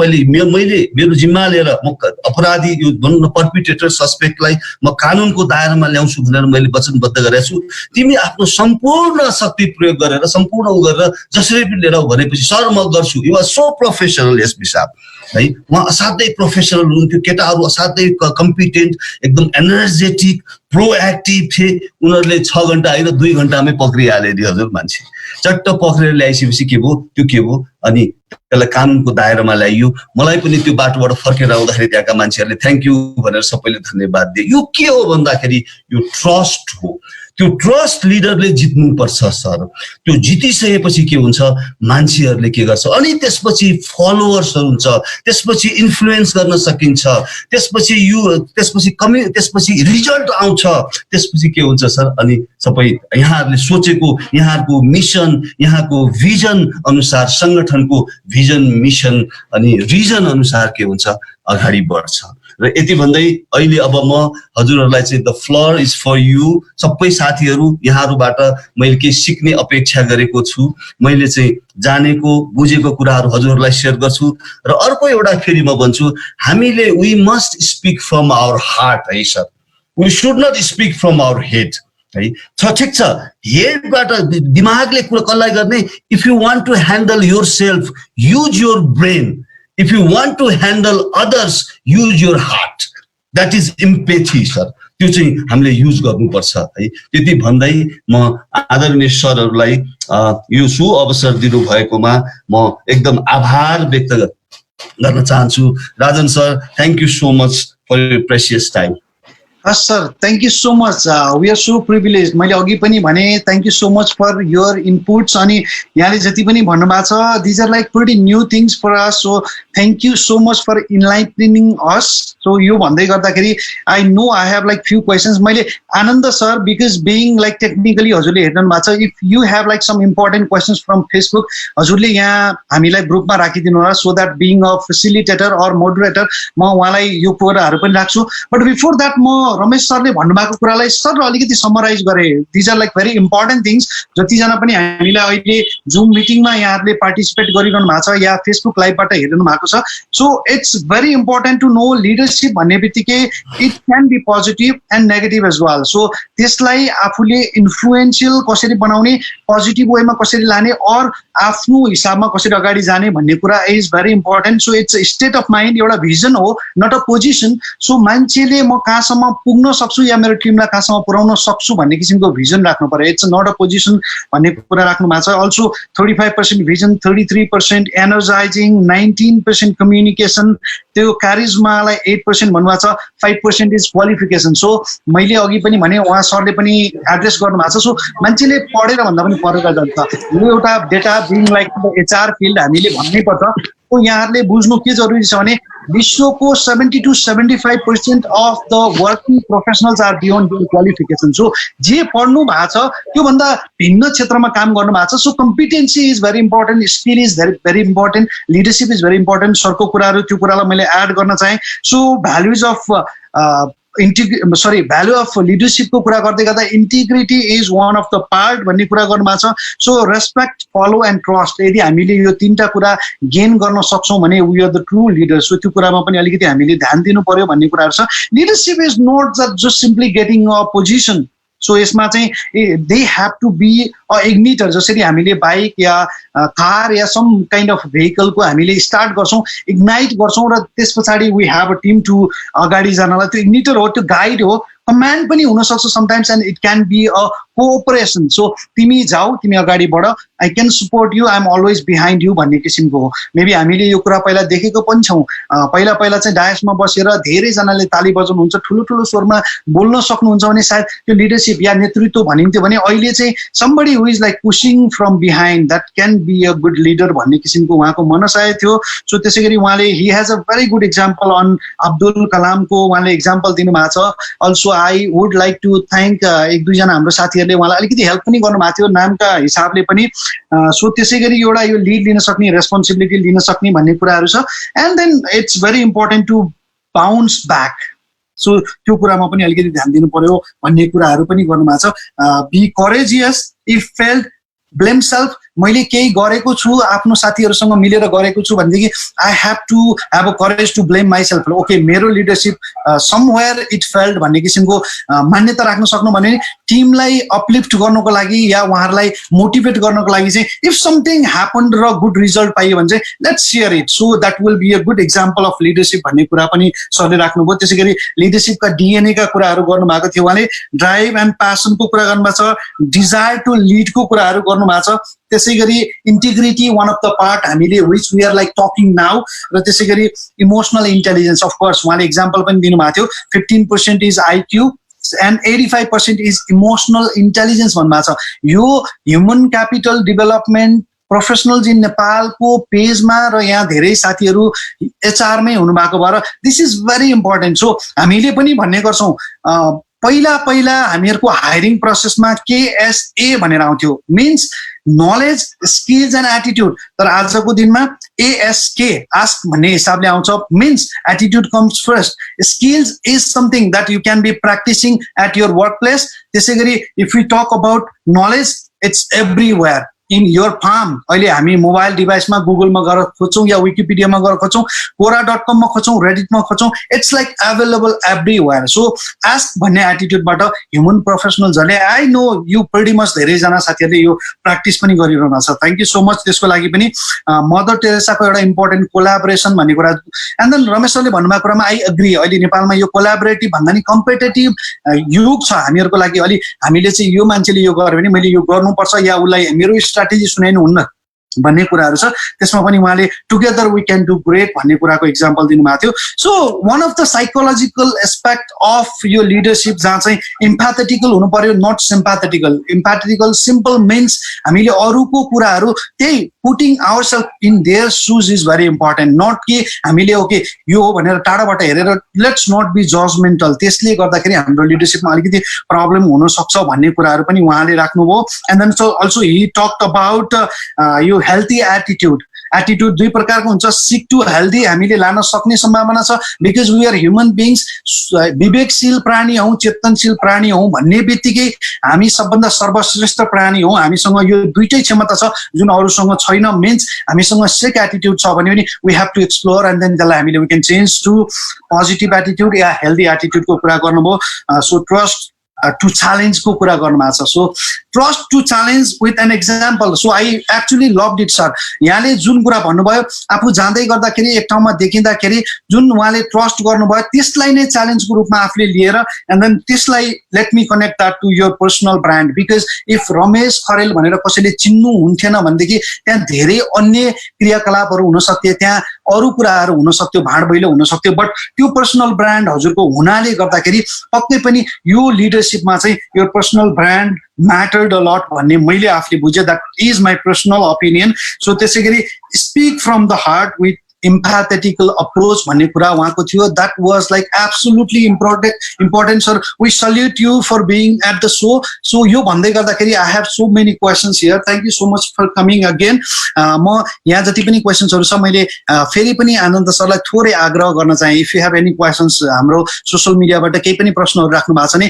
मैले मेरो जिम्मा लिएर म अपराधी, यो पर्पिट्रेटर सस्पेक्टलाई म कानुनको दायरामा ल्याउँछु भनेर मैले वचनबद्ध गरेको छु। तिमी आफ्नो सम्पूर्ण शक्ति प्रयोग गरेर, सम्पूर्ण गरेर जसरी पनि लिएर भनेपछि सर म गर्छु। You are so professional SP साहब है। उहाँ असाध्यै प्रोफेसनल हुनुहुन्थ्यो। केटाहरू असाध्यै कम्पिटेन्ट, एकदम एनर्जेटिक, प्रोएक्टिभ थिए। उनीहरूले 6 घण्टा होइन 2 घण्टामै पक्रिहाले नि हजुर। मान्छे चट्ट पक्रेर ल्याइसकेपछि के भयो, अनि त्यसलाई कानुनको दायरामा ल्याइयो। मलाई पनि त्यो बाटोबाट फर्केर आउँदाखेरि त्यहाँका मान्छेहरूले थ्याङ्क यू भनेर सबैले धन्यवाद दिए। यो के हो भन्दाखेरि यो ट्रस्ट हो। त्यो ट्रस्ट लिडरले जित्नुपर्छ सर। त्यो जितिसकेपछि के हुन्छ, मान्छेहरूले के गर्छ, अनि त्यसपछि फलोवर्सहरू हुन्छ, त्यसपछि इन्फ्लुएन्स गर्न सकिन्छ, त्यसपछि रिजल्ट आउँछ। त्यसपछि के हुन्छ सर, अनि सबै यहाँहरूले सोचेको, यहाँहरूको मिसन, यहाँको भिजन अनुसार, सङ्गठनको भिजन, मिसन अनि रिजन अनुसार के हुन्छ, अगाडि बढ्छ। र यति भन्दै अहिले अब म हजुरहरूलाई चाहिँ the floor is for you. सबै साथीहरू, यहाँहरूबाट मैले केही सिक्ने अपेक्षा गरेको छु। मैले चाहिँ जानेको बुझेको कुराहरू हजुरहरूलाई सेयर गर्छु। र अर्को एउटा फेरि म भन्छु, हामीले we must speak from our heart है sir. We should not speak from our head है। ठिक छ, हेडबाट दिमागले कुरा कसलाई गर्ने? If you want to handle yourself, use your brain. If you want to handle others, use your heart. That is empathy, sir. त्यो चाहिँ हामीले युज गर्नुपर्छ है। त्यति भन्दै म आदरणीय सरहरूलाई यो सु अवसर दिनु भएकोमा म एकदम आभार व्यक्त गर्न चाहन्छु। Rajan sir, thank you so much for your precious time. Yes, sir. Thank you so much. We are so privileged. मैले अघि पनि भने thank you so much for your inputs. अनि यहाँले जति पनि भन्नुभएको छ, these are like pretty new things for us. So thank you so much for enlightening us. So यो भन्दै गर्दाखेरि I know I have like few questions. मैले आनन्द sir, because being like technically हजुरले हेर्नु भएको छ, if you have like some important questions from Facebook, हजुरले यहाँ हामीलाई ग्रुपमा राखिदिनु होला, so that being a facilitator or moderator म उहाँलाई यो कुराहरू पनि राख्छु। But before that म रमेश सरले भन्नुभएको कुरालाई सर अलिकति समराइज गरे। These are like very important things. जतिजना पनि हामीलाई अहिले जुम मिटिङमा यहाँहरूले पार्टिसिपेट गरिरहनु भएको छ या फेसबुक लाइभबाट हेरिरहनु भएको छ, so it's very important to know leadership भन्ने बित्तिकै it can be positive and negative as well. So त्यसलाई आफूले इन्फ्लुएन्सियल कसरी बनाउने, पोजिटिभ वेमा कसरी लाने, और आफ्नो हिसाबमा कसरी अगाडि जाने भन्ने कुरा is very important. So it's state of mind, एउटा भिजन हो, नट अ पोजिसन। सो मान्छेले म कहाँसम्म पुग्न सक्छु या मेरो टिमलाई कहाँसम्म पुर्याउन सक्छु भन्ने किसिमको भिजन राख्नु पर्यो। इट्स नट अ पोजिसन भन्ने कुरा राख्नु भएको छ। अल्सो 35% भिजन, 33% एनर्जाइजिङ, 19% कम्युनिकेसन, त्यो क्यारिजमालाई 8% भन्नुभएको छ, 5% इज क्वालिफिकेसन। सो मैले अघि पनि भने, उहाँ सरले पनि एड्रेस गर्नु भएको छ। सो मान्छेले पढेर भन्दा पनि पढेर जान्छ। यो एउटा data being like HR field हामीले भन्नै पर्छ। तो यहाँहरूले बुझ्नु के जरुरी छ भने विश्वको 70 to 75% of the working professionals are beyond their qualification. So जे पढ्नु भएको छ त्योभन्दा भिन्न क्षेत्रमा काम गर्नु भएको छ। So competency is very important, skill is very important, leadership is very important. सरको कुराहरू त्यो कुरालाई मैले एड गर्न चाहेँ। So values of value of लिडरसिपको कुरा गर्दै गर्दा integrity is one of the part भन्ने कुरा गर्नुभएको छ। So respect, follow and trust, यदि हामीले यो तीनटा कुरा गेन गर्न सक्छौँ भने we are the true leader. So त्यो कुरामा पनि अलिकति हामीले ध्यान दिनु पर्यो भन्ने कुराहरू छ। Leadership is not just simply getting a position. So यसमा चाहिँ they have to be a igniter. जसरी हामीले बाइक या कार या सम काइन्ड अफ भेहिकलको हामीले स्टार्ट गर्छौँ, इग्नाइट गर्छौँ, र त्यस पछाडि we have a team to अगाडि जानलाई। त्यो इग्निटर हो, त्यो गाइड हो, कमान्ड पनि हुनसक्छ sometimes, and it can be a cooperation. So तिमी जाऊ, तिमी अगाडि बढ, I can support you, I am always behind you भन्ने किसिमको हो। मेबी हामीले यो कुरा पहिला देखेको पनि छौँ। पहिला पहिला चाहिँ डायसमा बसेर धेरैजनाले ताली बजाउनुहुन्छ, ठुलो ठुलो स्वरमा बोल्न सक्नुहुन्छ भने सायद त्यो लिडरसिप या नेतृत्व भनिन्थ्यो भने अहिले चाहिँ somebody who is like pushing from behind, that can be a good leader भन्ने किसिमको उहाँको मनसाय थियो। सो त्यसै गरी उहाँले he has a very good example on Abdul कलामको उहाँले इक्जाम्पल दिनुभएको छ। Also I would like to thank एक दुईजना हाम्रो साथीहरूले उहाँलाई अलिकति हेल्प पनि गर्नुभएको थियो नामका हिसाबले पनि। सो त्यसै गरी एउटा यो लिड लिन सक्ने, रेस्पोन्सिबिलिटी लिन सक्ने भन्ने कुराहरू छ। And then it's very important to bounce back. So त्यो कुरामा पनि अलिकति ध्यान दिनु पर्यो भन्ने कुराहरू पनि गर्नुभएको छ। Be courageous if failed, blame self. मैले केही गरेको छु, आफ्नो साथीहरूसँग मिलेर गरेको छु भनेदेखि I have to have a courage to blame myself. Okay, मेरो लिडरसिप समवेयर इट फेल्ड भन्ने किसिमको मान्यता राख्न सक्नु भने टिमलाई अपलिफ्ट गर्नको लागि या उहाँहरूलाई मोटिभेट गर्नको लागि चाहिँ इफ समथिङ ह्यापन र गुड रिजल्ट पाइयो भने चाहिँ let's share it. So that will be a good example of leadership भन्ने कुरा पनि सरले राख्नुभयो। त्यसै गरी लिडरसिपका डिएनएका कुराहरू गर्नुभएको थियो उहाँले। ड्राइभ एन्ड प्यासनको कुरा गर्नुभएको छ, डिजायर टु लिडको कुराहरू गर्नुभएको छ। त्यसै गरी integrity one of the part हामीले which we are like talking now, र त्यसै गरी इमोसनल इन्टेलिजेन्स। अफकोर्स उहाँले इक्जाम्पल पनि दिनुभएको थियो, 15% is IQ and 85% is emotional intelligence भन्नुभएको छ। यो human capital development professionals in नेपालको पेजमा र यहाँ धेरै साथीहरू HR मै हुनुभएको भएर this is very important. So हामीले पनि भन्ने गर्छौँ, पहिला पहिला हामीहरूको हायरिङ प्रोसेसमा KSA भनेर आउँथ्यो, means knowledge, skills and attitude. तर आजको दिनमा ASK, आस्क भन्ने हिसाबले आउँछ, means attitude comes first, skills is something that you can be practising at your work place. त्यसै गरी if you talk about knowledge, it's everywhere in your form. अहिले हामी मोबाइल डिभाइसमा गुगलमा गएर खोज्छौँ या विकिपिडियामा गएर खोज्छौँ, Quora.com मा खोज्छौँ, रेडिटमा खोज्छौँ, it's like available everywhere. So ask भन्ने एटिट्युडबाट ह्युमन प्रोफेसनल्सहरूले, I know you pretty much धेरैजना साथीहरूले यो प्र्याक्टिस पनि गरिरहनु छ। थ्याङ्क यू सो मच त्यसको लागि पनि। मदर टेरेसाको एउटा इम्पोर्टेन्ट कोलाबोरेसन भन्ने कुरा। एन्ड देन रमेश सरले भन्नुभएको कुरामा आई एग्री। अहिले नेपालमा यो कोलाबोरेटिभ भन्दा नि कम्पिटेटिभ युग छ हामीहरूको लागि। अलि हामीले चाहिँ यो मान्छेले यो गर्यो भने मैले यो गर्नुपर्छ या उसलाई मेरो स्ट्राटेजी सुनाइनुहुन्न भन्ने कुराहरू छ। त्यसमा पनि उहाँले together we can do great भन्ने कुराको इक्जाम्पल दिनुभएको थियो। So one of the psychological aspect of यो लिडरसिप जहाँ चाहिँ इम्प्याथेटिकल हुनु पर्यो, not sympathetical. Empathetical simple means हामीले अरूको कुराहरू त्यही putting ourselves in their shoes is very important, not कि हामीले ओके यो हो भनेर टाढाबाट हेरेर लेट्स नट बी जजमेन्टल। त्यसले गर्दाखेरि हाम्रो लिडरसिपमा अलिकति प्रब्लम हुनसक्छ भन्ने कुराहरू पनि उहाँले राख्नुभयो। And then also he talked about यो healthy attitude. एटिट्युड दुई प्रकारको हुन्छ, सिक टु हेल्दी हामीले लान सक्ने सम्भावना छ, because we are human beings, विवेकशील प्राणी हौ, चेतनशील प्राणी हौ भन्ने बित्तिकै हामी सबभन्दा सर्वश्रेष्ठ प्राणी हौ, हामीसँग यो दुईटै क्षमता छ जुन अरूसँग छैन। मिन्स हामीसँग सिक एटिट्युड छ भने पनि we have to explore and then त्यसलाई हामीले we can change to positive attitude या हेल्दी एटिट्युडको कुरा गर्नुभयो। सो ट्रस्ट टु च्यालेन्जको कुरा गर्नुभएको छ। So trust to challenge with an example. So I actually loved it sir. यहाँले जुन कुरा भन्नुभयो आफू जाँदै गर्दाखेरि एक ठाउँमा देखिँदाखेरि जुन उहाँले ट्रस्ट गर्नुभयो त्यसलाई नै च्यालेन्जको रूपमा आफूले लिएर एन्ड देन त्यसलाई let me connect that to your personal brand. Because if Ramesh Kharel भनेर कसैले चिन्नु हुन्थेन भनेदेखि त्यहाँ धेरै अन्य क्रियाकलापहरू हुन सक्थे, त्यहाँ अरू कुराहरू हुन सक्थ्यो, भाँडभैलो हुन सक्थ्यो, बट त्यो पर्सनल ब्रान्ड हजुरको हुनाले गर्दाखेरि पक्कै पनि यो लिडरसिपमा चाहिँ यो personal brand mattered a lot भन्ने मैले आफूले बुझेँ। That is my personal opinion. So त्यसै गरी speak from the heart with empathetical approach भन्ने कुरा उहाँको थियो। That was like absolutely important sir. We salute you for being at the show. So यो भन्दै गर्दाखेरि I have so many questions here. Thank you so much for coming again. म यहाँ जति पनि क्वेसन्सहरू छ मैले फेरि पनि आनन्द सरलाई थोरै आग्रह गर्न चाहे, if you have any questions हाम्रो सोसियल मिडियाबाट केही पनि प्रश्नहरू राख्नु भएको छ भने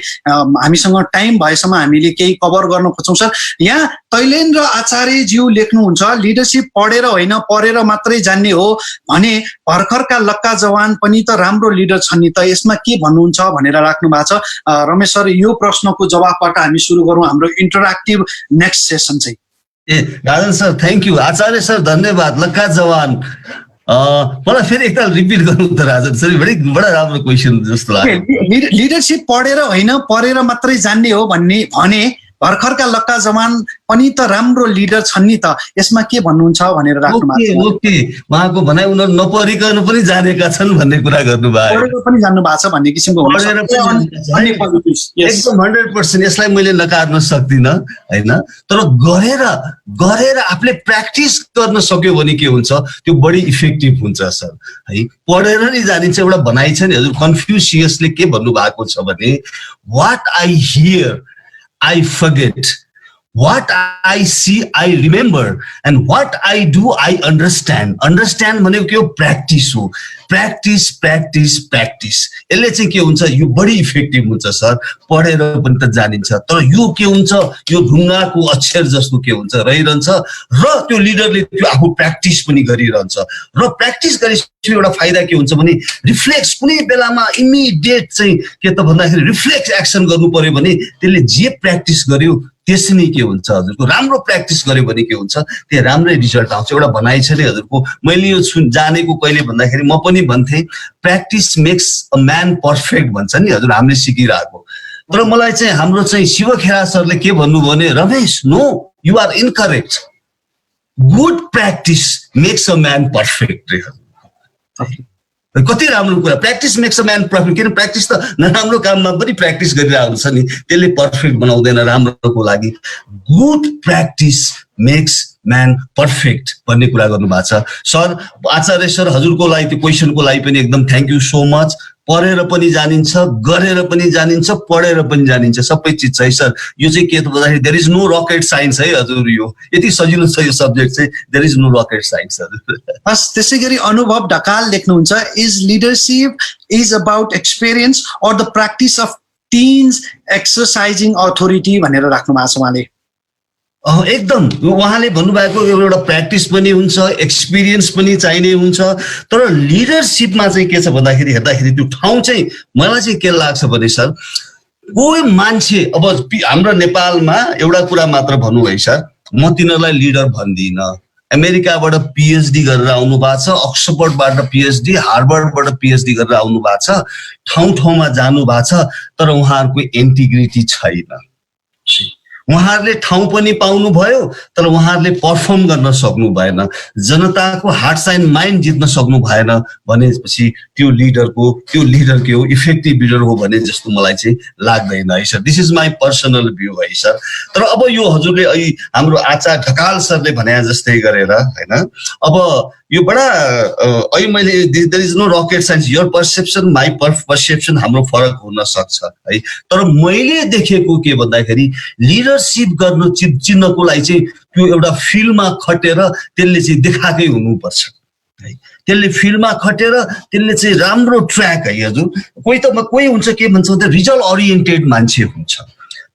हामीसँग टाइम भएसम्म हामीले केही कभर गर्न खोज्छौँ सर। यहाँ तैलेन्द्र आचार्यज्यू लेख्नुहुन्छ, लिडरसिप पढेर होइन पढेर मात्रै जान्ने हो भने भर्खरका लक्का जवान पनि त राम्रो लिडर छन् नि त, यसमा के भन्नुहुन्छ भनेर राख्नु भएको छ। रमेश सर यो प्रश्नको जवाबबाट हामी सुरु गरौँ हाम्रो इन्टरेक्टिभ नेक्स्ट सेसन चाहिँ। ए Rajan sir thank you. Acharya sir धन्यवाद। लक्का जवान मलाई फेरि एकताल रिपिट गर्नु त राजन सर, बडा राम्रो क्वेसन जस्तो लाग्यो। लिडरसिप पढेर होइन पढेर मात्रै जान्ने हो भने भर्खरका लक्का जवान पनि त राम्रो लिडर छन् नि त, यसमा के भन्नुहुन्छ भनेर राख्नु भएको छ। ओके उहाँको भनाइ उनीहरू नपढिकन पनि जानेका छन् भन्ने कुरा गर्नुभयो, पढेर पनि जान्नु भएको छ भन्ने किसिमको एकदम 100%। यसलाई मैले नकार्न सक्दिनँ होइन, तर गरेर आफूले प्र्याक्टिस गर्न सक्यो भने के हुन्छ त्यो बढी इफेक्टिभ हुन्छ सर है। पढेर नै जानिन्छ एउटा भनाइ छ नि हजुर, कन्फ्युसियसले के भन्नुभएको छ भने what I hear I forget, what I see I remember, and what I do I understand. Understand भनेको के हो? प्र्याक्टिस हो। प्र्याक्टिस प्र्याक्टिस प्र्याक्टिस यसले चाहिँ के हुन्छ यो बढी इफेक्टिभ हुन्छ सर। पढेर पनि त जानिन्छ तर यो के हुन्छ यो ढुङ्गाको अक्षर जस्तो के हुन्छ रहिरहन्छ र त्यो लिडरले त्यो आफू प्र्याक्टिस पनि गरिरहन्छ र प्र्याक्टिस गरेपछि एउटा फाइदा के हुन्छ भने रिफ्लेक्स कुनै बेलामा इमिडिएट चाहिँ के त भन्दाखेरि रिफ्लेक्स एक्सन गर्नु पर्यो भने त्यसले जे प्र्याक्टिस गर्यो त्यसले के हुन्छ हजुरको राम्रो प्र्याक्टिस गर्यो भने के हुन्छ त्यो राम्रै रिजल्ट आउँछ। एउटा भनाइ छ नि हजुरको, मैले यो जानेको कहिले भन्दाखेरि म पनि भन्थे practice makes a man perfect भन्छ नि हजुर, हामीले सिकिरहेको। तर मलाई चाहिँ हाम्रो चाहिँ शिव खेरा सरले के भन्नुभयो भने Ramesh no you are incorrect, good practice makes a man perfect रे। कति राम्रो कुरा, practice makes a man perfect. किन प्र्याक्टिस त नराम्रो काममा पनि प्र्याक्टिस गरिरहेको हुन्छ नि, त्यसले पर्फेक्ट बनाउँदैन राम्रोको लागि। Good practice makes man perfect भन्ने कुरा गर्नुभएको छ सर। आचार्य सर हजुरको लागि त्यो क्वेसनको लागि पनि एकदम थ्याङ्क यू सो मच। पढेर पनि जानिन्छ, गरेर पनि जानिन्छ, पढेर पनि जानिन्छ, सबै चिज छ है सर। यो चाहिँ के भन्दाखेरि there is no rocket science है हजुर, यो यति सजिलो छ यो सब्जेक्ट चाहिँ, there is no rocket science हजुर। बस त्यसै गरी अनुभव ढकाल लेख्नुहुन्छ, is leadership is about experience or the practice of things exercising authority भनेर राख्नु भएको छ उहाँले। एकदम उहाँले भन्नुभएको एउटा प्र्याक्टिस पनि हुन्छ, एक्सपिरियन्स पनि चाहिने हुन्छ। तर लिडरसिपमा चाहिँ के छ भन्दाखेरि हेर्दाखेरि त्यो ठाउँ चाहिँ मलाई चाहिँ के लाग्छ भने सर कोही मान्छे अब हाम्रो नेपालमा एउटा कुरा मात्र भनौँ है सर, म तिनीहरूलाई लिडर भन्दिनँ। अमेरिकाबाट पिएचडी गरेर आउनु भएको छ, अक्सफोर्डबाट पिएचडी, हार्वर्डबाट पिएचडी गरेर आउनु भएको छ, ठाउँ ठाउँमा जानु भएको छ, तर उहाँहरूको इन्टिग्रिटी छैन। उहाँहरूले ठाउँ पनि पाउनु भयो तर उहाँहरूले पर्फर्म गर्न सक्नु भएन, जनताको हार्ट्स एन्ड माइन्ड जित्न सक्नु भएन भनेपछि त्यो लिडर के हो, इफेक्टिभ लिडर हो भने जस्तो मलाई चाहिँ लाग्दैन है sir. This is my personal view है सर। तर अब यो हजुरले अहिले हाम्रो आचार्य ढकाल सरले भने जस्तै गरेर होइन, अब यो बडा अहिले मैले there is no rocket science, your perception my perception हाम्रो फरक हुन सक्छ है। तर मैले देखेको के भन्दाखेरि लिडरसिप गर्नु चिन्नको लागि चाहिँ त्यो एउटा फिल्डमा खटेर त्यसले चाहिँ देखाएकै हुनुपर्छ है। त्यसले फिल्डमा खटेर त्यसले चाहिँ राम्रो ट्र्याक है हजुर। कोही हुन्छ के भन्छ भने रिजल्ट ओरिएन्टेड मान्छे हुन्छ,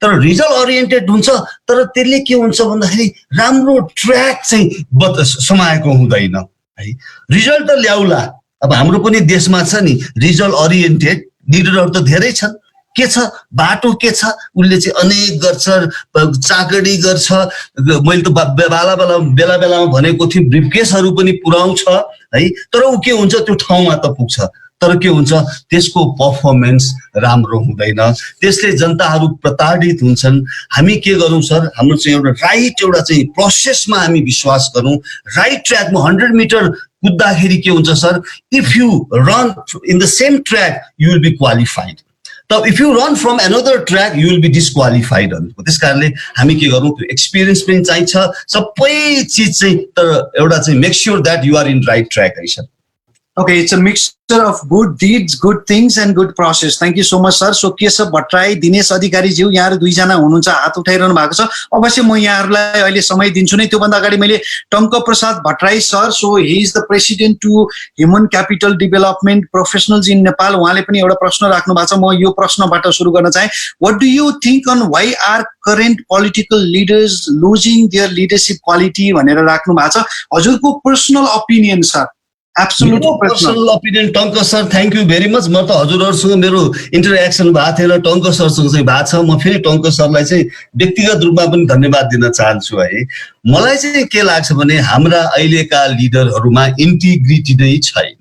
तर रिजल्ट ओरिएन्टेड हुन्छ तर त्यसले के हुन्छ भन्दाखेरि राम्रो ट्र्याक चाहिँ समाएको हुँदैन है। रिजल्ट त ल्याउला, अब हाम्रो पनि देशमा छ नि रिजल्ट ओरिएन्टेड लिडरहरू त धेरै छन्। के छ बाटो के छ उसले चाहिँ अनेक गर्छ, चाकडी गर्छ। मैले त बेला बेलामा भनेको थिएँ ब्रिफकेसहरू पनि पुर्याउँछ है, तर ऊ के हुन्छ त्यो ठाउँमा त पुग्छ, तर के हुन्छ त्यसको पर्फर्मेन्स राम्रो हुँदैन, त्यसले जनताहरू प्रताडित हुन्छन्। हामी के गरौँ सर, हाम्रो चाहिँ एउटा चाहिँ प्रोसेसमा हामी विश्वास गरौँ। राइट ट्र्याकमा 100 मिटर कुद्दाखेरि के हुन्छ sir, if you run in the same track you will be qualified, तर if you run from another track you will be disqualified. त्यस कारणले हामी के गरौँ, त्यो एक्सपिरियन्स पनि चाहिन्छ, सबै चिज चाहिँ, तर एउटा चाहिँ make sure that you are in right track है sir. Okay, it's a mixture of good deeds, good things and good process. Thank you so much, sir. So Keshav Bhattarai, Dinesh Adhikari ज्यू, यहाँहरु दुईजना हुनुहुन्छ, हात उठाइरहनु भएको छ। अवश्य म यहाँहरुलाई अहिले समय दिन्छु नै। त्योभन्दा अगाडि मैले Tanka Prasad Bhattarai sir, so he is the president to human capital development professionals in Nepal, उहाँले पनि एउटा प्रश्न राख्नु भएको छ। म यो प्रश्नबाट सुरु गर्न चाहे। What do you think on why are current political leaders losing their leadership quality भनेर राख्नु भएको छ। हजुरको personal opinion sir. Absolutely personal opinion Tanka sir, thank you very much. म त हजुरहरूसँग मेरो इन्टरेक्सन भएको थिएन, टंक सरसँग चाहिँ भएको छ। म फेरि टंक सरलाई चाहिँ व्यक्तिगत रूपमा पनि धन्यवाद दिन चाहन्छु है। मलाई चाहिँ के लाग्छ भने हाम्रा अहिलेका लिडरहरूमा इन्टिग्रिटी नै छैन,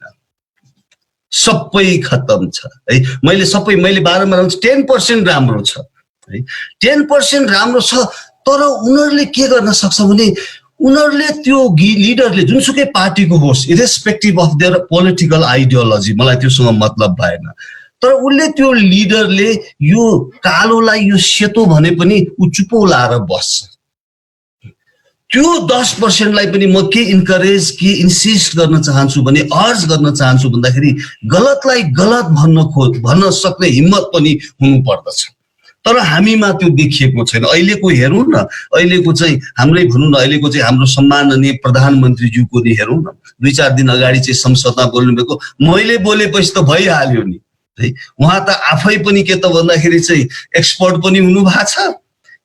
सबै खत्तम छ है। मैले बारम्बार 10% राम्रो छ है, 10% राम्रो छ, तर उनीहरूले के गर्न सक्छ भने उनीहरूले त्यो लिडरले जुनसुकै पार्टीको होस्, irrespective of their political ideology, मलाई त्योसँग मतलब भएन, तर उसले त्यो लिडरले यो कालोलाई यो सेतो भने पनि ऊ चुपो लाएर बस्छ। त्यो 10%लाई पनि म के इन्करेज के इन्सिस्ट गर्न चाहन्छु भने, अर्ज गर्न चाहन्छु भन्दाखेरि गलतलाई गलत भन्न सक्ने हिम्मत पनि हुनु पर्दछ, तर हामीमा त्यो देखिएको छैन। अहिलेको हेरौँ न, अहिलेको चाहिँ हाम्रै भनौँ न, अहिलेको चाहिँ हाम्रो सम्माननीय प्रधानमन्त्रीज्यूको नि हेरौँ न, 2-4 दिन अगाडि चाहिँ संसदमा बोल्नुभएको, मैले बोलेपछि त भइहाल्यो नि है। उहाँ त आफै पनि के त भन्दाखेरि चाहिँ एक्सपर्ट पनि हुनुभएको छ,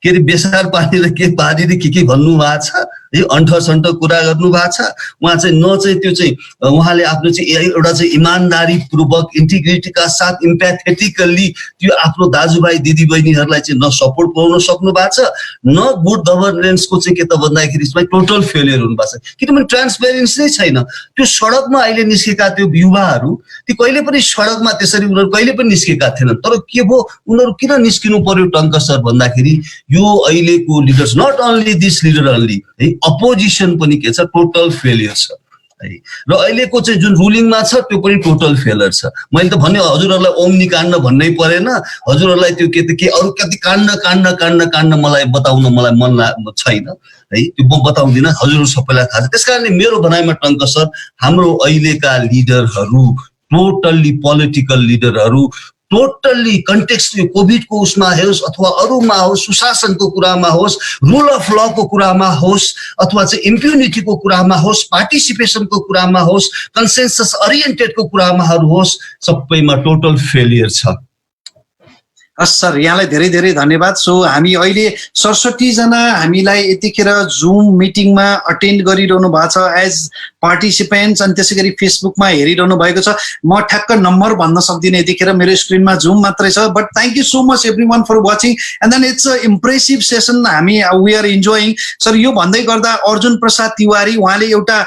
के अरे बेसार पारेर के पारेर के भन्नु भएको छ है, अन्ठ कुरा गर्नु भएको छ। उहाँ चाहिँ न चाहिँ त्यो चाहिँ उहाँले आफ्नो चाहिँ एउटा चाहिँ इमान्दारी पूर्वक इन्टिग्रिटीका साथ इम्प्याथेटिकल्ली त्यो आफ्नो दाजुभाइ दिदीबहिनीहरूलाई चाहिँ न सपोर्ट पुर्याउन सक्नु भएको छ, न गुड गभर्नेन्सको चाहिँ के त भन्दाखेरि टोटल फेलियर हुनु भएको छ। किनभने ट्रान्सपेरेन्सी नै छैन। त्यो सडकमा अहिले निस्केका त्यो युवाहरू ती कहिले पनि सडकमा त्यसरी उनीहरू कहिले पनि निस्केका थिएनन्, तर के भयो उनीहरू किन निस्किनु पर्यो टंक सर भन्दाखेरि यो अहिलेको leaders, not only this leader only है, अपोजिसन पनि के छ टोटल फेलियर छ है। र अहिलेको चाहिँ जुन रुलिङमा छ त्यो पनि टोटल फेलियर छ। मैले त भने हजुरहरूलाई ओम्नी काण्ड भन्नै परेन, हजुरहरूलाई त्यो के अरू कति काण्ड मलाई बताउन मलाई मन छैन है, त्यो म बताउँदिनँ, हजुरहरू सबैलाई थाहा छ। त्यसकारणले मेरो भनाइमा टंक सर, हाम्रो अहिलेका लिडरहरू टोटल्ली पोलिटिकल लिडरहरू टोटल्ली कन्टेक्स्ट यो कोभिडको उसमा होस् अथवा अरूमा होस्, सुशासनको कुरामा होस्, रुल अफ लको कुरामा होस्, अथवा चाहिँ इम्प्युनिटीको कुरामा होस्, पार्टिसिपेसनको कुरामा होस्, कन्सेन्सस ओरिएन्टेडको कुरामा होस्, सबैमा टोटल फेलियर छ। हस् सर, यहाँलाई धेरै धेरै धन्यवाद। सो हामी अहिले 67 जना हामीलाई यतिखेर जुम मिटिङमा अटेन्ड गरिरहनु भएको छ एज पार्टिसिपेन्ट्स, अनि त्यसै गरी फेसबुकमा हेरिरहनु भएको छ। म ठ्याक्क नम्बर भन्न सक्दिनँ, यतिखेर मेरो स्क्रिनमा जुम मात्रै छ, but thank you so much everyone for watching and then it's a impressive session, हामी वी आर इन्जोइङ। सर यो भन्दै गर्दा अर्जुन प्रसाद तिवारी उहाँले एउटा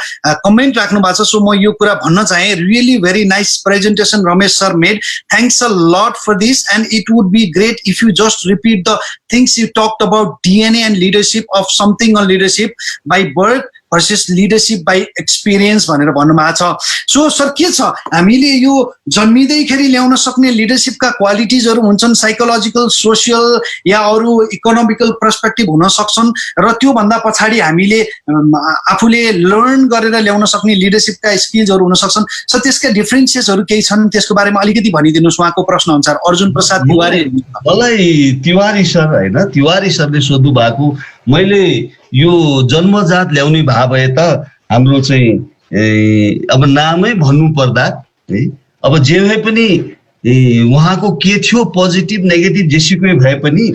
कमेन्ट राख्नु भएको छ, सो म यो कुरा भन्न चाहे, really very nice presentation Ramesh sir made, thanks a lot for this and it would be great if you just repeat the things you talked about DNA and leadership of something on leadership by birth versus leadership by experience भनेर भन्नुभएको छ। So sir के छ, हामीले यो जन्मिँदैखेरि ल्याउन सक्ने लिडरशिपका क्वालिटिजहरू हुन्छन्, साइकोलोजिकल, सोसियल या अरू इकोनोमिकल पर्सपेक्टिभ हुन सक्छन्, र त्यो भन्दा पछाडि हामीले आफूले लर्न गरेर ल्याउन सक्ने लिडरशिपका स्किल्सहरू हुन सक्छन्। सो त्यसका डिफरेन्सेसहरू केही छन्, त्यसको बारेमा अलिकति भनिदिनुहोस् उहाँको प्रश्न अनुसार। अर्जुन प्रसाद तिवारी। मलाई तिवारी सर होइन, तिवारी सरले सोध्नु भएको, मैले यो जन्मजात ल्याउने भए त हाम्रो चाहिँ अब नामै भन्नु पर्दा है, अब जे भए पनि उहाँको के थियो पोजिटिभ नेगेटिभ जेसुकै भए पनि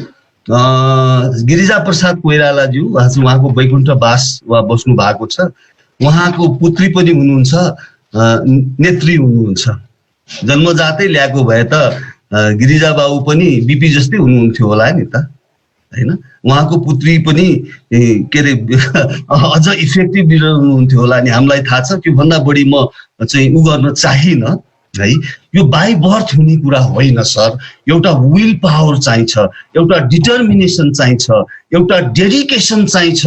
गिरिजा प्रसाद कोइरालाज्यू उहाँको वैकुण्ठवास बस्नु भएको छ। उहाँको पुत्री पनि हुनुहुन्छ, नेत्री हुनुहुन्छ। जन्मजातै ल्याएको भए त गिरिजा बाबु पनि बिपी जस्तै हुनुहुन्थ्यो होला नि त, हैन? उहाँको पुत्री पनि के अरे अझ इफेक्टिभ लिडर हुनुहुन्थ्यो होला नि, हामीलाई थाहा छ। त्यो भन्दा बढी म चाहिँ उ गर्न चाहिन है। यो बाई बर्थ हुने कुरा होइन सर। एउटा विल पावर चाहिन्छ, एउटा डिटर्मिनेसन चाहिन्छ, एउटा डेडिकेसन चाहिन्छ,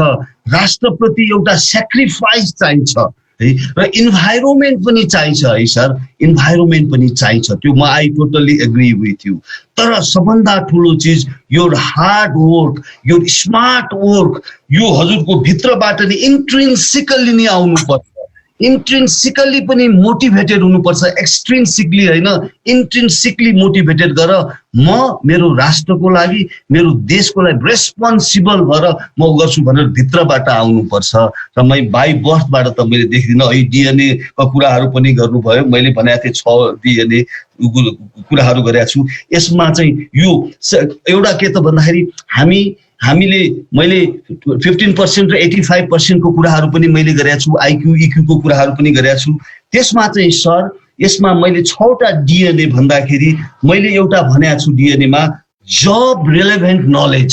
राष्ट्रप्रति एउटा सेक्रिफाइस चाहिन्छ है, र इन्भाइरोमेन्ट पनि चाहिन्छ है सर। इन्भाइरोमेन्ट पनि चाहिन्छ, त्यो म I totally agree with you. तर सबभन्दा ठुलो चिज your hard work, your smart work, यो हजुरको भित्रबाट नि इन्ट्रिन्सिकली नै आउनुपर्छ। इन्ट्रिन्सिकली पनि मोटिभेटेड हुनुपर्छ, एक्सट्रिन्सिकली होइन, इन्ट्रिन्सिकली मोटिभेटेड गर म मेरो राष्ट्रको लागि, मेरो देशको लागि रेस्पोन्सिबल भएर म गर्छु भनेर भित्रबाट आउनुपर्छ। र मै बाई बर्थबाट त मैले देख्दिनँ है। डिएनए को कुराहरू पनि गर्नुभयो, मैले भनेको थिएँ 6 डिएनए कुराहरू गरेका छु। यसमा चाहिँ यो एउटा के त भन्दाखेरि हामीले मैले 15% र 85% को कुराहरू पनि मैले गरेका छु, आइक्यू इक्यू को कुराहरू पनि गरेका छु। त्यसमा चाहिँ सर यसमा मैले 6वटा डिएनए भन्दाखेरि मैले एउटा भनेको छु डिएनएमा जब रेलेभेन्ट नलेज।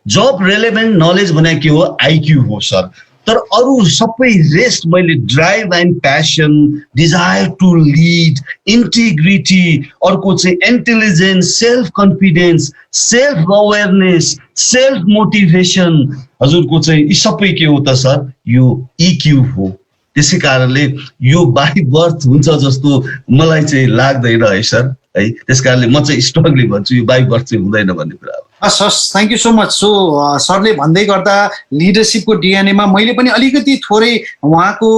जब रेलेभेन्ट नलेज भने के हो? आइक्यू हो सर। तर अरू सबै रेस्ट मैले drive and passion, desire to lead, integrity, अर्को चाहिँ intelligence, self confidence, self awareness, self motivation, हजुरको चाहिँ यी सबै के हो त सर? यो इक्यू हो। त्यसै कारणले यो बाई बर्थ हुन्छ जस्तो मलाई चाहिँ लाग्दैन है सर है। त्यस कारणले म चाहिँ स्ट्रङली भन्छु यो बाई बर्थ चाहिँ हुँदैन भन्ने कुरा हो। हस्, thank you so much. So सरले भन्दै गर्दा लिडरसिपको डिएनएमा मैले पनि अलिकति थोरै उहाँको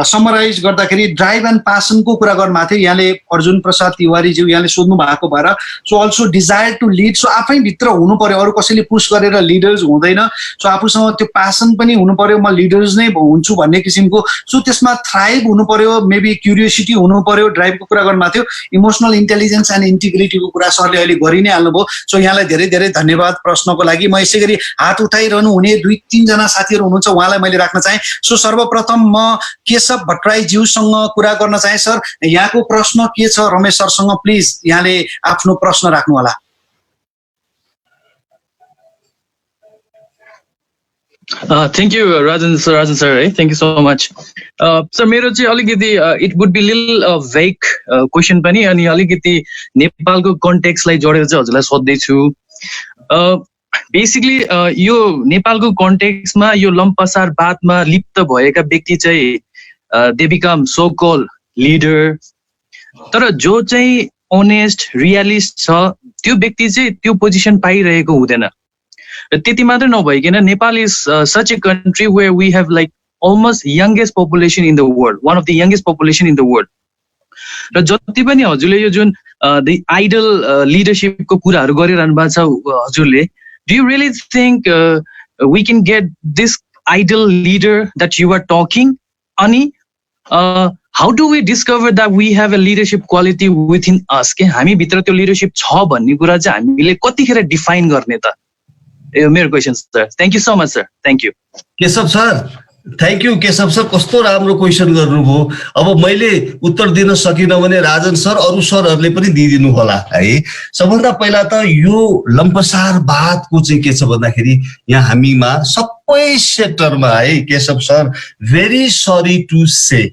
समराइज गर्दाखेरि ड्राइभ एन्ड प्यासनको कुरा गर्नुभएको थियो यहाँले, अर्जुन प्रसाद तिवारीज्यू यहाँले सोध्नु भएको भएर। So also desire to lead, so आफै भित्र हुनु पर्यो, अरू कसैले पुस गरेर लिडर्स हुँदैन। सो आफूसँग त्यो प्यासन पनि हुनु पर्यो, म लिडर्स नै हुन्छु भन्ने किसिमको। सो त्यसमा थ्राइभ हुनु पर्यो, मेबी क्युरियोसिटी हुनु पर्यो, ड्राइभको कुरा गर्नुभएको थियो। इमोसनल इन्टेलिजेन्स एन्ड इन्टिग्रिटीको कुरा सरले अहिले गरि नै हाल्नुभयो। सो यहाँलाई धेरै धेरै धन्यवाद प्रश्नको लागि। म यसै गरी हात उठाइरहनु हुने 2-3 जना साथीहरू हुनुहुन्छ, उहाँलाई मैले राख्न चाहे। सो सर्वप्रथम म केशव भट्टराईज्यूसँग कुरा गर्न चाहे। सर यहाँको प्रश्न के छ रमेश सरसँग? प्लिज यहाँले आफ्नो प्रश्न राख्नु होला। थ्याङ्क यू राजन सर है, thank you so much. Sir मेरो चाहिँ अलिकति इट वुड बी लिल भेक क्वेसन पनि, अनि अलिकति नेपालको कन्टेक्स्टलाई जोडेर चाहिँ हजुरलाई सोध्दैछु। बेसिकली यो नेपालको कन्टेक्स्टमा यो लम्पसारवादमा लिप्त भएका व्यक्ति चाहिँ they become so call leader, तर जो चाहिँ अनेस्ट रियलिस्ट छ त्यो व्यक्ति चाहिँ त्यो पोजिसन पाइरहेको हुँदैन। र त्यति मात्र नभइकन Nepal is such a country where we have like almost youngest population in the world, one of the youngest population in the world. र जति पनि हजुरले यो जुन द आइडल लिडरसिपको कुराहरू गरिरहनु भएको छ हजुरले, do you really think we can get this ideal leader that you are talking? अनि how do we discover that we have a leadership quality within us? के हामीभित्र त्यो लिडरसिप छ भन्ने कुरा चाहिँ हामीले कतिखेर डिफाइन गर्ने त? यो मेरो question sir. Thank you so much sir, thank you. Keshav sir, thank you Keshav sir, कस्तो राम्रो क्वेसन गर्नुभयो। अब मैले उत्तर दिन सकिनँ भने राजन सर अरू सरहरूले पनि दिइदिनु होला है। सबभन्दा पहिला त यो लम्पसारवादको चाहिँ के छ भन्दाखेरि यहाँ हामीमा सबै सेक्टरमा है Keshav sir, very sorry to say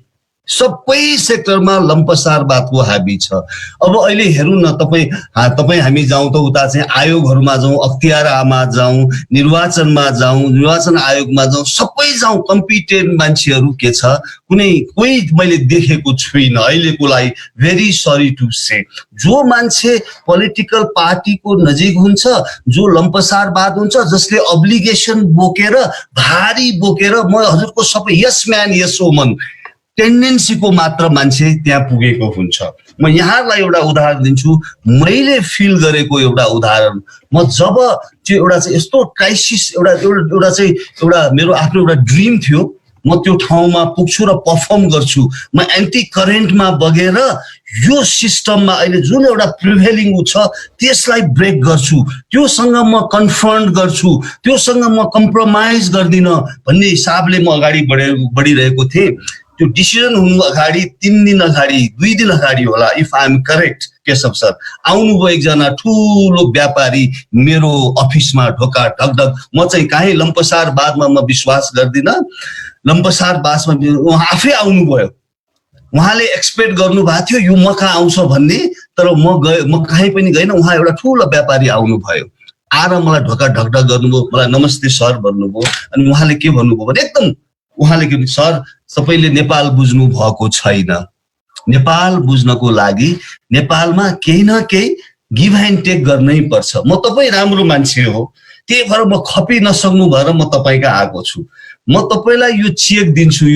सबै सेक्टरमा लम्पसारवादको हाबी छ। अब अहिले हेरौँ न, तपाईँ हामी जाउँ त उता चाहिँ आयोगहरूमा जाउँ, अख्तियारमा जाउँ, निर्वाचनमा जाउँ, निर्वाचन आयोगमा जाउँ, सबै जाउँ, कम्पिटेन्ट मान्छेहरू के छ कोही मैले देखेको छुइनँ अहिलेको लागि। भेरी सरी टु से जो मान्छे पोलिटिकल पार्टीको नजिक हुन्छ, जो लम्पसारवाद हुन्छ, जसले अब्लिगेसन बोकेर भारी बोकेर म हजुरको सबै यस म्यान यस वुमन टेन्डेन्सीको मात्र मान्छे त्यहाँ पुगेको हुन्छ। म यहाँलाई एउटा उदाहरण दिन्छु, मैले फिल गरेको एउटा उदाहरण। म जब त्यो एउटा चाहिँ यस्तो क्राइसिस एउटा मेरो आफ्नो एउटा ड्रिम थियो, म त्यो ठाउँमा पुग्छु र पर्फर्म गर्छु, म एन्टी करेन्टमा बगेर यो सिस्टममा अहिले जुन एउटा प्रिभेलिङ छ त्यसलाई ब्रेक गर्छु, त्योसँग म कन्फ्रन्ट गर्छु, त्योसँग म कम्प्रोमाइज गर्दिनँ भन्ने हिसाबले म अगाडि बढिरहेको थिएँ। त्यो डिसिजन हुनु अगाडि 3 दिन अगाडि 2 दिन अगाडि होला, if I am correct, Keshav sir आउनुभयो एकजना ठुलो व्यापारी मेरो अफिसमा, ढोका ढकढक। म चाहिँ काहीँ लम्पसारवादमा म विश्वास गर्दिनँ, लम्पसारवादमा उहाँ आफै आउनुभयो। उहाँले एक्सपेक्ट गर्नुभएको थियो यो म कहाँ आउँछ भन्ने, तर म कहीँ पनि गएन। उहाँ एउटा ठुलो व्यापारी आउनुभयो, आएर मलाई ढोका ढकढक गर्नुभयो, मलाई नमस्ते सर भन्नुभयो। अनि उहाँले के भन्नुभयो भने एकदम उहाँले के, सर सबैले नेपाल बुझ्नु भएको छैन, नेपाल बुझ्नको लागि नेपालमा केही न केही गिभ एन्ड टेक गर्नै पर्छ। म तपाईँ राम्रो मान्छे हो, त्यही भएर म खपि नसक्नु भएर म तपाईँका आएको छु। म तपाईँलाई यो चेक दिन्छु,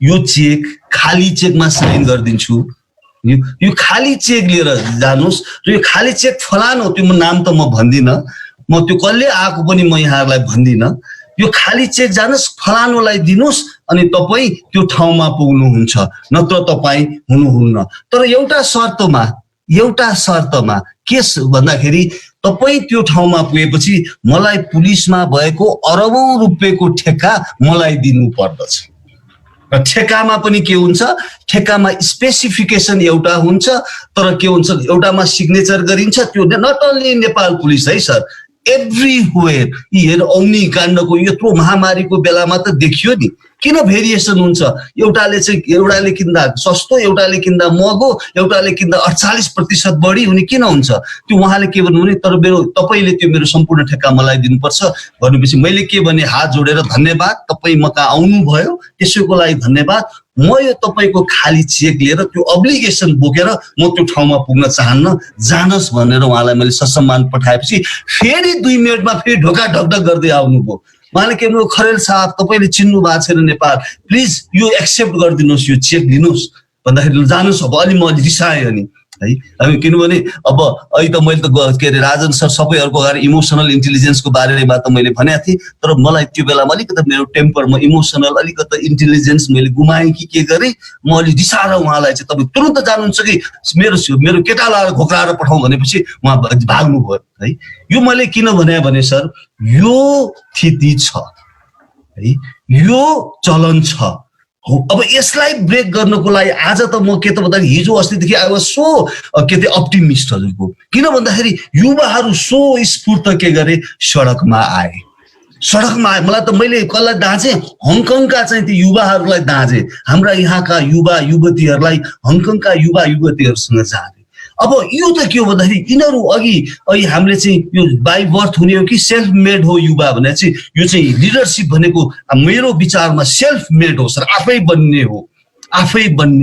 यो चेक खाली चेकमा साइन गरिदिन्छु, यो खाली चेक लिएर जानुहोस् र यो खाली चेक फलान हो, त्यो नाम त म भन्दिनँ, म त्यो कसले आएको पनि म यहाँहरूलाई भन्दिनँ। यो खाली चेक जानुहोस्, फलानोलाई दिनुहोस् अनि तपाईँ त्यो ठाउँमा पुग्नुहुन्छ, नत्र तपाईँ हुनुहुन्न। तर एउटा शर्तमा के भन्दाखेरि तपाईँ त्यो ठाउँमा पुगेपछि मलाई पुलिसमा भएको अरबौं रुपियाँको ठेक्का मलाई दिनु पर्दछ। र ठेक्कामा पनि के हुन्छ, ठेक्कामा स्पेसिफिकेसन एउटा हुन्छ, तर के हुन्छ एउटामा सिग्नेचर गरिन्छ। त्यो नट ओन्ली नेपाल पुलिस है सर, एभ्रिवेयर। यी औनी काण्डको यत्रो महामारीको बेलामा त देखियो नि किन भेरिएसन हुन्छ। एउटाले किन्दा सस्तो, एउटाले किन्दा महँगो, एउटाले किन्दा 48% बढी हुने किन हुन्छ? त्यो उहाँले के भन्नु भने तर तपाईँले त्यो मेरो सम्पूर्ण ठेक्का मलाई दिनुपर्छ भनेपछि मैले के भने हात जोडेर धन्यवाद, तपाईँ म कहाँ आउनुभयो त्यसैको लागि धन्यवाद। म यो तपाईँको खाली चेक लिएर त्यो अब्लिगेसन बोकेर म त्यो ठाउँमा पुग्न चाहन्न, जानस् भनेर उहाँलाई मैले ससम्मान पठाएपछि फेरि 2 मिनटमा फेरि ढोका ढकढक गर्दै आउनुभयो। उहाँले के भन्नु, खरेल साहब तपाईँले चिन्नु भएको छैन नेपाल, प्लिज यो एक्सेप्ट गरिदिनुहोस्, यो चेक लिनुहोस् भन्दाखेरि जानुहोस्। अब अलि म रिसाएँ नि है, हामी किनभने अब अहिले त मैले त के अरे राजन सर सबैहरूको अगाडि इमोसनल इन्टेलिजेन्सको बारेमा त मैले भनेको थिएँ, तर मलाई त्यो बेलामा अलिकति मेरो टेम्पर, म इमोसनल अलिकति इन्टेलिजेन्स मैले गुमाएँ कि के गरेँ, म अलि रिसाएर उहाँलाई चाहिँ तपाईँ तुरन्त जानुहुन्छ कि मेरो केटा लाएर घोक्राएर पठाउँ भनेपछि उहाँ भाग्नुभयो है। यो मैले किन भने सर यो स्थिति छ है, यो चलन छ हो। अब यसलाई ब्रेक गर्नको लागि आज त म के त भन्दाखेरि हिजो अस्तिदेखि आई वाज सो अप्टिमिस्ट हजुरको, किन भन्दाखेरि युवाहरू सो स्फूर्त के गरे सडकमा आए। मलाई त मैले कसलाई दाँचे, हङकङका चाहिँ ती युवाहरूलाई दाँचे, हाम्रा यहाँका युवा युवतीहरूलाई हङकङका युवा युवतीहरूसँग जाने। अब यो त के हो भन्दाखेरि यिनीहरू अघि हामीले चाहिँ यो बाई बर्थ हुने हो कि सेल्फ मेड हो युवा भने चाहिँ यो चाहिँ लिडरसिप भनेको मेरो विचारमा सेल्फ मेड हो सर, आफै बन्ने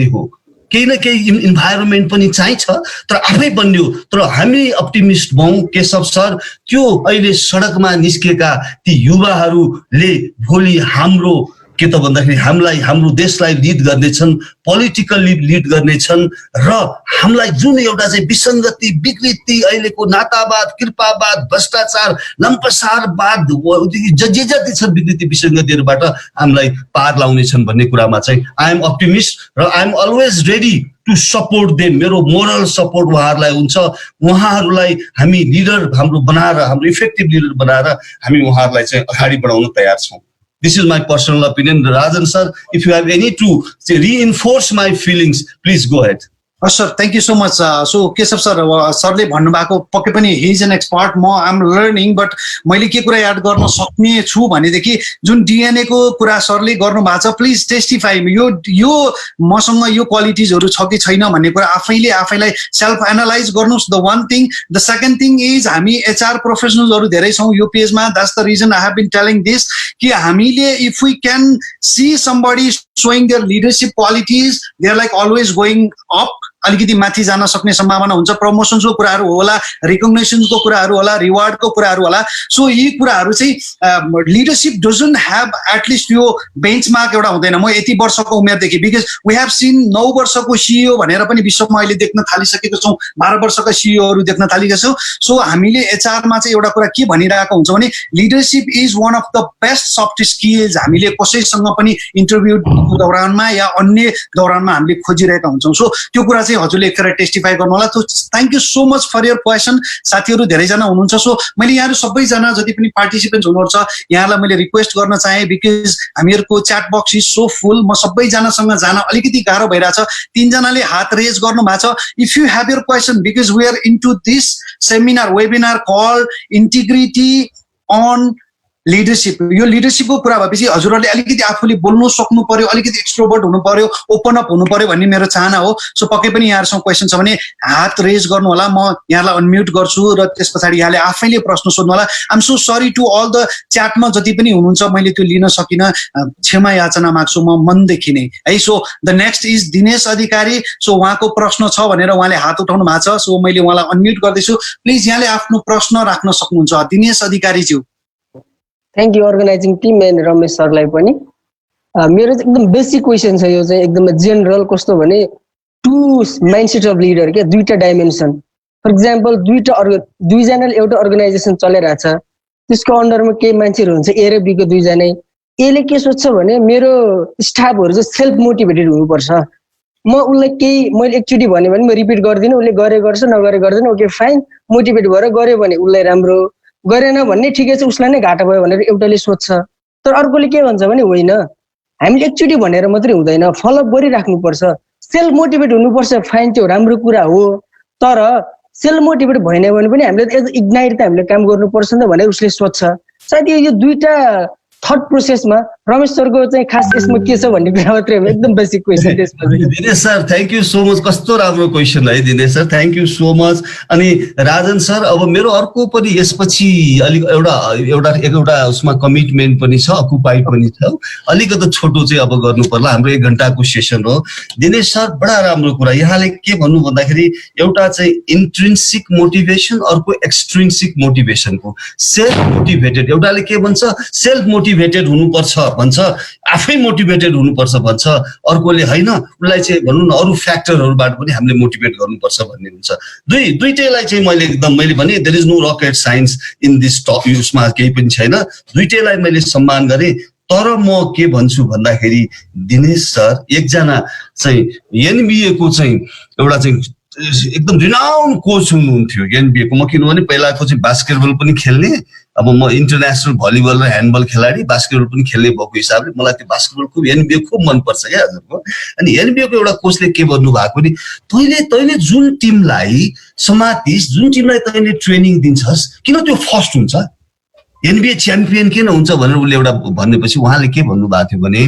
हो। केही न केही इन्भाइरोमेन्ट पनि चाहिन्छ तर आफै बन्ने हो। तर हामी अप्टिमिस्ट भयौँ केशव सर, त्यो अहिले सडकमा निस्केका ती युवाहरूले भोलि हाम्रो के त भन्दाखेरि हामीलाई हाम्रो देशलाई लिड गर्नेछन्, पोलिटिकल्ली लिड गर्नेछन् र हामीलाई जुन एउटा चाहिँ विसङ्गति विकृति अहिलेको नातावाद कृपावाद भ्रष्टाचार लम्पसारवाद जे जति छ विकृति विसङ्गतिहरूबाट हामीलाई पार लाउनेछन् भन्ने कुरामा चाहिँ आई एम अप्टिमिस्ट र I am always ready to support them. मेरो मोरल सपोर्ट उहाँहरूलाई हुन्छ, उहाँहरूलाई हामी लिडर हाम्रो बनाएर, हाम्रो इफेक्टिभ लिडर बनाएर हामी उहाँहरूलाई चाहिँ अगाडि बढाउन तयार छौँ। This is my personal opinion. Rajan sir, if you have any to say, reinforce my feelings, please go ahead. Sir thank you so much. So Keshav sir, सरले भन्नुभएको पक्कै पनि हि इज एन एक्सपर्ट, म आम लर्निङ, बट मैले के कुरा याद गर्न सक्ने छु भनेदेखि जुन डिएनए को कुरा सरले गर्नुभएको छ, प्लिज टेस्टिफाई यो मसँग यो क्वालिटिजहरू छ कि छैन भन्ने कुरा आफैलाई सेल्फ एनालाइज गर्नुहोस्। The one thing. The second thing is हामी एचआर प्रोफेसनल्सहरू धेरै छौँ यो पेजमा, that's the reason I have been telling this कि हामीले if we can see somebody showing their leadership qualities, they are like always going up अलिकति माथि जान सक्ने सम्भावना हुन्छ, प्रमोसन्सको कुराहरू होला, रिकग्नेसनको कुराहरू होला, रिवार्डको कुराहरू होला। सो यी कुराहरू चाहिँ लिडरसिप डजन्ट ह्याभ एटलिस्ट यो बेन्चमार्क एउटा हुँदैन म यति वर्षको उमेरदेखि, बिकज वी हेभ सिन 9 वर्षको सिइओ भनेर पनि विश्वमा अहिले देख्न थालिसकेको छौँ, 12 वर्षका सिइओहरू देख्न थालेका छौँ। सो हामीले एचआरमा चाहिँ एउटा कुरा के भनिरहेको हुन्छ भने leadership is one of the best soft skills. हामीले कसैसँग पनि इन्टरभ्यूको दौरानमा या अन्य दौरानमा हामीले खोजिरहेका हुन्छौँ। सो त्यो कुरा चाहिँ हजुरले एकखेर टेस्टिफाई गर्नु होला। Thank you so much for your question. साथीहरू धेरैजना हुनुहुन्छ, सो मैले यहाँहरू सबैजना जति पनि पार्टिसिपेन्ट्स हुनुहुन्छ यहाँलाई मैले रिक्वेस्ट गर्न चाहेँ, बिकज हामीहरूको chat box is so full. म सबैजनासँग जान अलिकति गाह्रो भइरहेछ। 3 जनाले हात रेज गर्नु भएको छ। If you have your question, because we are into this seminar webinar call integrity on leadership. यो लिडरसिपको कुरा भएपछि हजुरहरूले अलिकति आफूले बोल्नु सक्नु पर्यो, अलिकति एक्सट्रोभर्ट हुनु पर्यो, ओपन अप हुनु पर्यो भन्ने मेरो चाहना हो। सो पक्कै पनि यहाँहरूसँग क्वेसन छ भने हात रेज गर्नु होला, म यहाँलाई अनम्युट गर्छु र त्यस पछाडि यहाँले आफैले प्रश्न सोध्नु होला। I'm so sorry to all the च्याटमा जति पनि हुनुहुन्छ, मैले त्यो लिन सकिनँ, क्षमा याचना माग्छु म मनदेखि नै है। So the next is Dinesh Adhikari. So उहाँको प्रश्न छ भनेर उहाँले हात उठाउनु भएको छ, सो मैले उहाँलाई अनम्युट गर्दैछु। प्लिज यहाँले आफ्नो प्रश्न राख्न सक्नुहुन्छ। दिनेश अधिकारीज्यू। Thank you organizing team and Ramesh सरलाई पनि। मेरो चाहिँ एकदम बेसिक क्वेसन छ, यो चाहिँ एकदम जेनरल। कस्तो भने टु माइन्डसेट अफ लिडर क्या, 2टा डाइमेन्सन। फर इक्जाम्पल दुईजनाले एउटा अर्गनाइजेसन चलाइरहेछ, त्यसको अन्डरमा केही मान्छेहरू हुन्छ ए र बी को 2 जनै। एले के सोध्छ भने मेरो स्टाफहरू चाहिँ सेल्फ मोटिभेटेड हुनुपर्छ। म उसलाई केही मैले एकचोटि भन्यो भने म रिपिट गर्दिनँ, उसले गरे गर्छ नगरे गर्दैन, ओके फाइन, मोटिभेट भएर गऱ्यो भने उसलाई राम्रो, गरेन भन्ने ठिकै छ, उसलाई नै घाटा भयो भनेर एउटाले सोध्छ। तर अर्कोले के भन्छ भने होइन, हामीले एकचोटि भनेर मात्रै हुँदैन, फलोअप गरिराख्नुपर्छ, सेल्फ मोटिभेट हुनुपर्छ। फाइन, त्यो राम्रो कुरा हो, तर सेल्फ मोटिभेट भएन भने पनि हामीले एज इग्नाइट त हामीले काम गर्नुपर्छ नि त भनेर उसले सोध्छ। सायद यो 2टा थट प्रोसेसमा रमेश सरको चाहिँ खास यसमा के छ भन्ने कुरा मात्रै हो, एकदम बेसिक क्वेसन। त्यसपछि Dinesh sir thank you so much. कस्तो राम्रो क्वेसन है Dinesh sir, thank you so much. अनि राजन सर, अब मेरो अर्को पनि यसपछि अलिक एउटा उसमा कमिटमेन्ट पनि छ, अकुपाइड पनि छ, अलिकति छोटो चाहिँ अब गर्नु पर्ला, हाम्रो 1 घन्टाको सेसन हो। दिनेश सर बडा राम्रो कुरा यहाँले के भन्नु भन्दाखेरि एउटा चाहिँ इन्ट्रिन्सिक मोटिभेसन, अर्को एक्सट्रिन्सिक मोटिभेसनको। सेल्फ मोटिभेटेड एउटाले के भन्छ, सेल्फ मोटिभेटेड हुनुपर्छ भन्छ, आफै मोटिभेटेड हुनुपर्छ भन्छ, अर्कोले होइन उसलाई चाहिँ भनौँ न अरू फ्याक्टरहरूबाट पनि हामीले मोटिभेट गर्नुपर्छ भन्ने हुन्छ। दुईटैलाई चाहिँ मैले भने there is no rocket science in this उसमा केही पनि छैन, दुईटैलाई मैले सम्मान गरेँ। तर म के भन्छु भन्दाखेरि दिनेश सर एकजना चाहिँ एनबिए को चाहिँ एउटा चाहिँ एकदम रिनाउन्ड कोच हुनुहुन्थ्यो एनबिए को। म किनभने पहिलाको चाहिँ बास्केटबल पनि खेल्ने, अब म इन्टरनेसनल भलिबल र ह्यान्डबल खेलाडी, बास्केटबल पनि खेल्ने भएको हिसाबले मलाई त्यो बास्केटबल खुब एनबिए खुब मनपर्छ क्या हजुरको। अनि एनबिए को एउटा कोचले के भन्नु भएको नि, तैँले जुन टिमलाई समातिस्, जुन टिमलाई तैँले ट्रेनिङ दिन्छस्, किन त्यो फर्स्ट हुन्छ, एनबिए च्याम्पियन किन हुन्छ भनेर उसले एउटा भनेपछि उहाँले के भन्नुभएको थियो भने,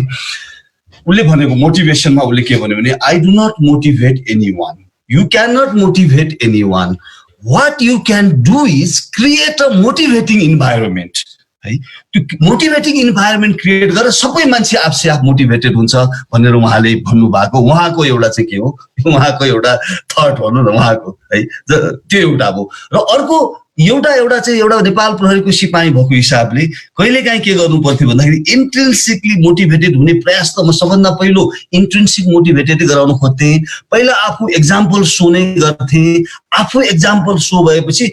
उसले भनेको मोटिभेसनमा उसले के भन्यो भने, I do not motivate anyone, you cannot motivate anyone. What you can do is create a motivating environment. है, त्यो मोटिभेटिङ इन्भाइरोमेन्ट क्रिएट गरेर सबै मान्छे आफसे आफ मोटिभेटेड हुन्छ भनेर उहाँले भन्नुभएको। उहाँको एउटा चाहिँ के हो, उहाँको एउटा थट भनौँ न उहाँको है, त्यो एउटा हो। र अर्को एउटा नेपाल प्रहरीको सिपाही भएको हिसाबले कहिलेकाहीँ के गर्नु पर्थ्यो भन्दाखेरि इन्ट्रिन्सिकली मोटिभेटेड हुने प्रयास त म सबभन्दा पहिलो इन्ट्रिन्सिक मोटिभेटेड गराउन खोज्थेँ। पहिला आफू एक्जाम्पल सो नै गर्थेँ, आफू एक्जाम्पल सो भएपछि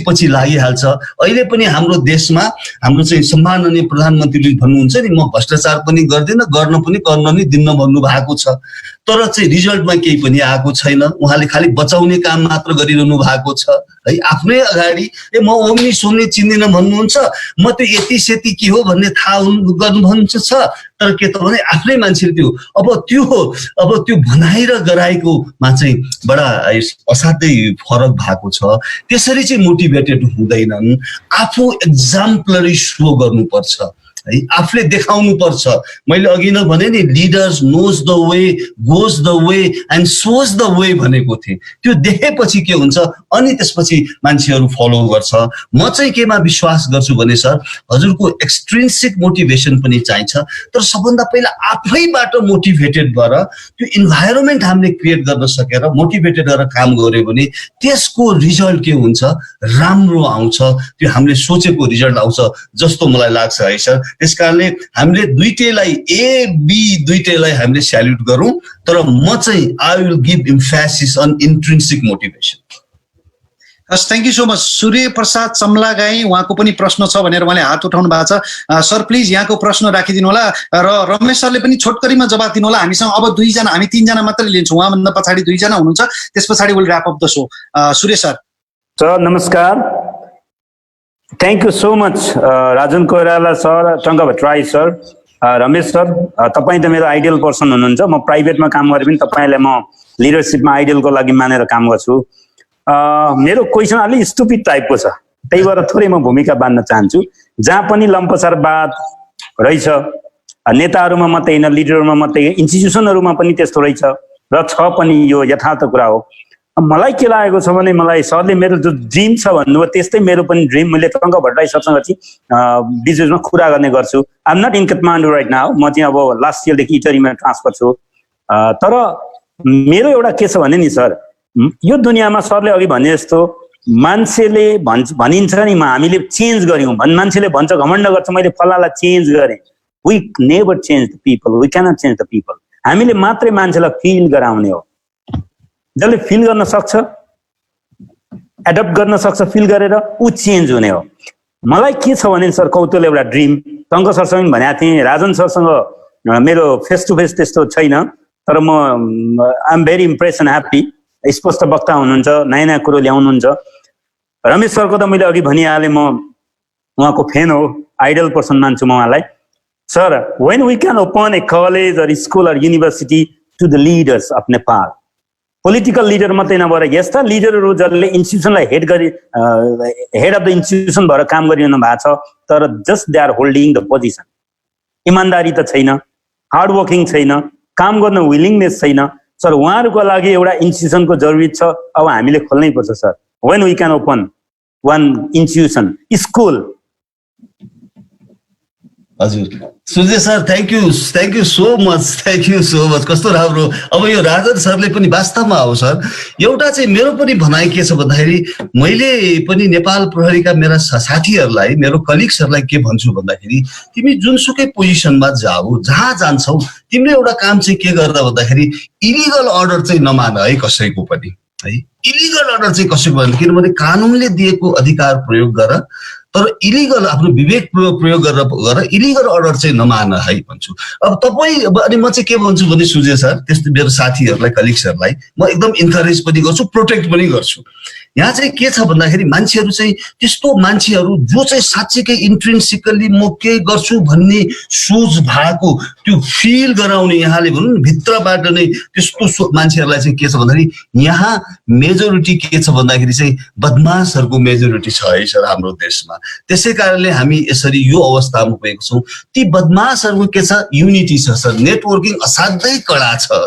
पछि लागिहाल्छ। अहिले पनि हाम्रो देशमा हाम्रो चाहिँ सम्माननीय प्रधानमन्त्रीले भन्नुहुन्छ नि, म भ्रष्टाचार पनि गर्दिनँ, गर्न नि दिन्न भन्नु भएको छ, तर चाहिँ रिजल्टमा केही पनि आएको छैन। उहाँले खालि बचाउने काम मात्र गरिरहनु भएको छ है। आफ्नै अगाडि म ओम्नी सोम्नी चिन्दिनँ भन्नुहुन्छ, म त्यो यति सेती के हो भन्ने थाहा गर्नु भन्नुहुन्छ छ, तर के त भने आफ्नै मान्छेले त्यो भनाइ र गराइकोमा चाहिँ बडा असाध्यै फरक भएको छ। त्यसरी चाहिँ मोटिभेटेड हुँदैनन्, आफू एक्जाम्पलरी सो गर्नुपर्छ है आफूले देखाउनु पर्छ मैले अघि नै भने नि leaders knows the way goes the way and shows the way भनेको थिएँ त्यो देखेपछि के हुन्छ अनि त्यसपछि मान्छेहरू फलो गर्छ म चाहिँ केमा विश्वास गर्छु भने सर हजुरको एक्सट्रिन्सिक मोटिभेसन पनि चाहिन्छ तर सबभन्दा पहिला आफैबाट मोटिभेटेड भएर त्यो इन्भाइरोमेन्ट हामीले क्रिएट गर्न सकेर मोटिभेटेड गरेर काम गर्यो भने त्यसको रिजल्ट के हुन्छ राम्रो आउँछ त्यो हामीले सोचेको रिजल्ट आउँछ जस्तो मलाई लाग्छ है सर त्यसकारणले हामीले दुईटैलाई ए बी दुईटैलाई हामीले स्याल्युट गरौँ तर म चाहिँ I will give emphasis on intrinsic motivation हस् thank you so much Surya Prasad Chamlagai उहाँको पनि प्रश्न छ भनेर उहाँले हात उठाउनु भएको छ सर प्लिज यहाँको प्रश्न राखिदिनु होला र रमेश सरले पनि छोटकरीमा जवाब दिनु होला हामीसँग अब हामी 3 जना मात्रै लिन्छौँ उहाँभन्दा पछाडि 2 जना हुनुहुन्छ त्यस पछाडि will wrap up the show Surya sir नमस्कार thank you so much Rajan Koirala sir Tanka Bhattarai sir Ramesh sir तपाईँ त मेरो आइडियल पर्सन हुनुहुन्छ म प्राइभेटमा काम गरे पनि तपाईँलाई म लिडरसिपमा आइडियलको लागि मानेर काम गर्छु मेरो क्वेसन अलिक स्टुपिड टाइपको छ त्यही भएर थोरै म भूमिका बाँध्न चाहन्छु जहाँ पनि लम्पसारवाद रहेछ नेताहरूमा मात्रै होइन लिडरमा मात्रै इन्स्टिट्युसनहरूमा पनि त्यस्तो रहेछ र छ पनि यो यथार्थ कुरा हो मलाई के लागेको छ भने मलाई सरले मेरो जो ड्रिम छ भन्नुभयो त्यस्तै मेरो पनि ड्रिम मैले टङ्क भट्टराई सरसँग चाहिँ बिचमा कुरा गर्ने गर्छु I am not in Kathmandu right now म चाहिँ अब लास्ट इयरदेखि इटरीमा ट्रान्सफर छु तर मेरो एउटा के छ भने नि सर यो दुनियाँमा सरले अघि भने जस्तो मान्छेले भनिन्छ नि हामीले चेन्ज गर्यौँ मान्छेले भन्छ घमण्ड गर्छ मैले फलालाई चेन्ज गरेँ we never change the people we cannot change the people हामीले मात्रै मान्छेलाई फिल गराउने हो जसले फिल गर्न सक्छ एडप्ट गर्न सक्छ फिल गरेर ऊ चेन्ज हुने हो मलाई के छ भने सर कौतुल एउटा ड्रिम टङ्क सरसँग पनि भनेको थिएँ राजन सरसँग मेरो फेस टु फेस त्यस्तो छैन तर म I am very impress and happy स्पष्ट वक्ता हुनुहुन्छ नयाँ नयाँ कुरो ल्याउनुहुन्छ रमेश सरको त मैले अघि भनिहालेँ म उहाँको फ्यान हो आइडल पर्सन मान्छु म उहाँलाई sir when we can open a college or school or university to the leaders of Nepal political leader मात्रै नभएर यस्ता लिडरहरू जसले इन्स्टिट्युसनलाई हेड अफ द इन्स्टिट्युसन भएर काम गरिरहनु भएको छ तर just they are holding the position इमान्दारी त छैन हार्ड वर्किङ छैन काम गर्न विलिङनेस छैन सर उहाँहरूको लागि एउटा इन्स्टिट्युसनको जरुरी छ अब हामीले खोल्नै पर्छ sir when we can open one institution school हजुर Surya sir thank you so much कस्तो राम्रो अब यो राजन सरले पनि वास्तवमा हो सर एउटा चाहिँ मेरो पनि भनाइ के छ भन्दाखेरि मैले पनि नेपाल प्रहरीका मेरा साथीहरूलाई मेरो कलिग्सहरूलाई के भन्छु भन्दाखेरि तिमी जुनसुकै पोजिसनमा जाऊ जहाँ जान्छौ तिमीले एउटा काम चाहिँ के गर्दा भन्दाखेरि इलिगल अर्डर चाहिँ नमान है कसैको पनि है इलिगल अर्डर चाहिँ कसैको पनि किनभने कानुनले दिएको अधिकार प्रयोग गर तर इलिगल आफ्नो विवेक प्रयोग गरेर इलिगल अर्डर चाहिँ नमान है भन्छु अब तपाईँ अनि म चाहिँ के भन्छु भने सूर्य सर त्यस्तो मेरो साथीहरूलाई कलिग्सहरूलाई म एकदम इन्करेज पनि गर्छु प्रोटेक्ट पनि गर्छु यहाँ चाहिँ के छ भन्दाखेरि मान्छेहरू चाहिँ त्यस्तो मान्छेहरू जो चाहिँ साँच्चीकै इन्ट्रिन्सिकली म के गर्छु भन्ने सोच भएको त्यो फिल गराउने यहाँले भनौँ न भित्रबाट नै त्यस्तो मान्छेहरूलाई चाहिँ के छ भन्दाखेरि यहाँ मेजोरिटी के छ भन्दाखेरि चाहिँ बदमासहरूको मेजोरिटी छ है सर हाम्रो देशमा त्यसै कारणले हामी यसरी यो अवस्थामा पुगेको छौँ ती बदमासहरूको के छ युनिटी छ सर नेटवर्किङ असाध्यै कडा छ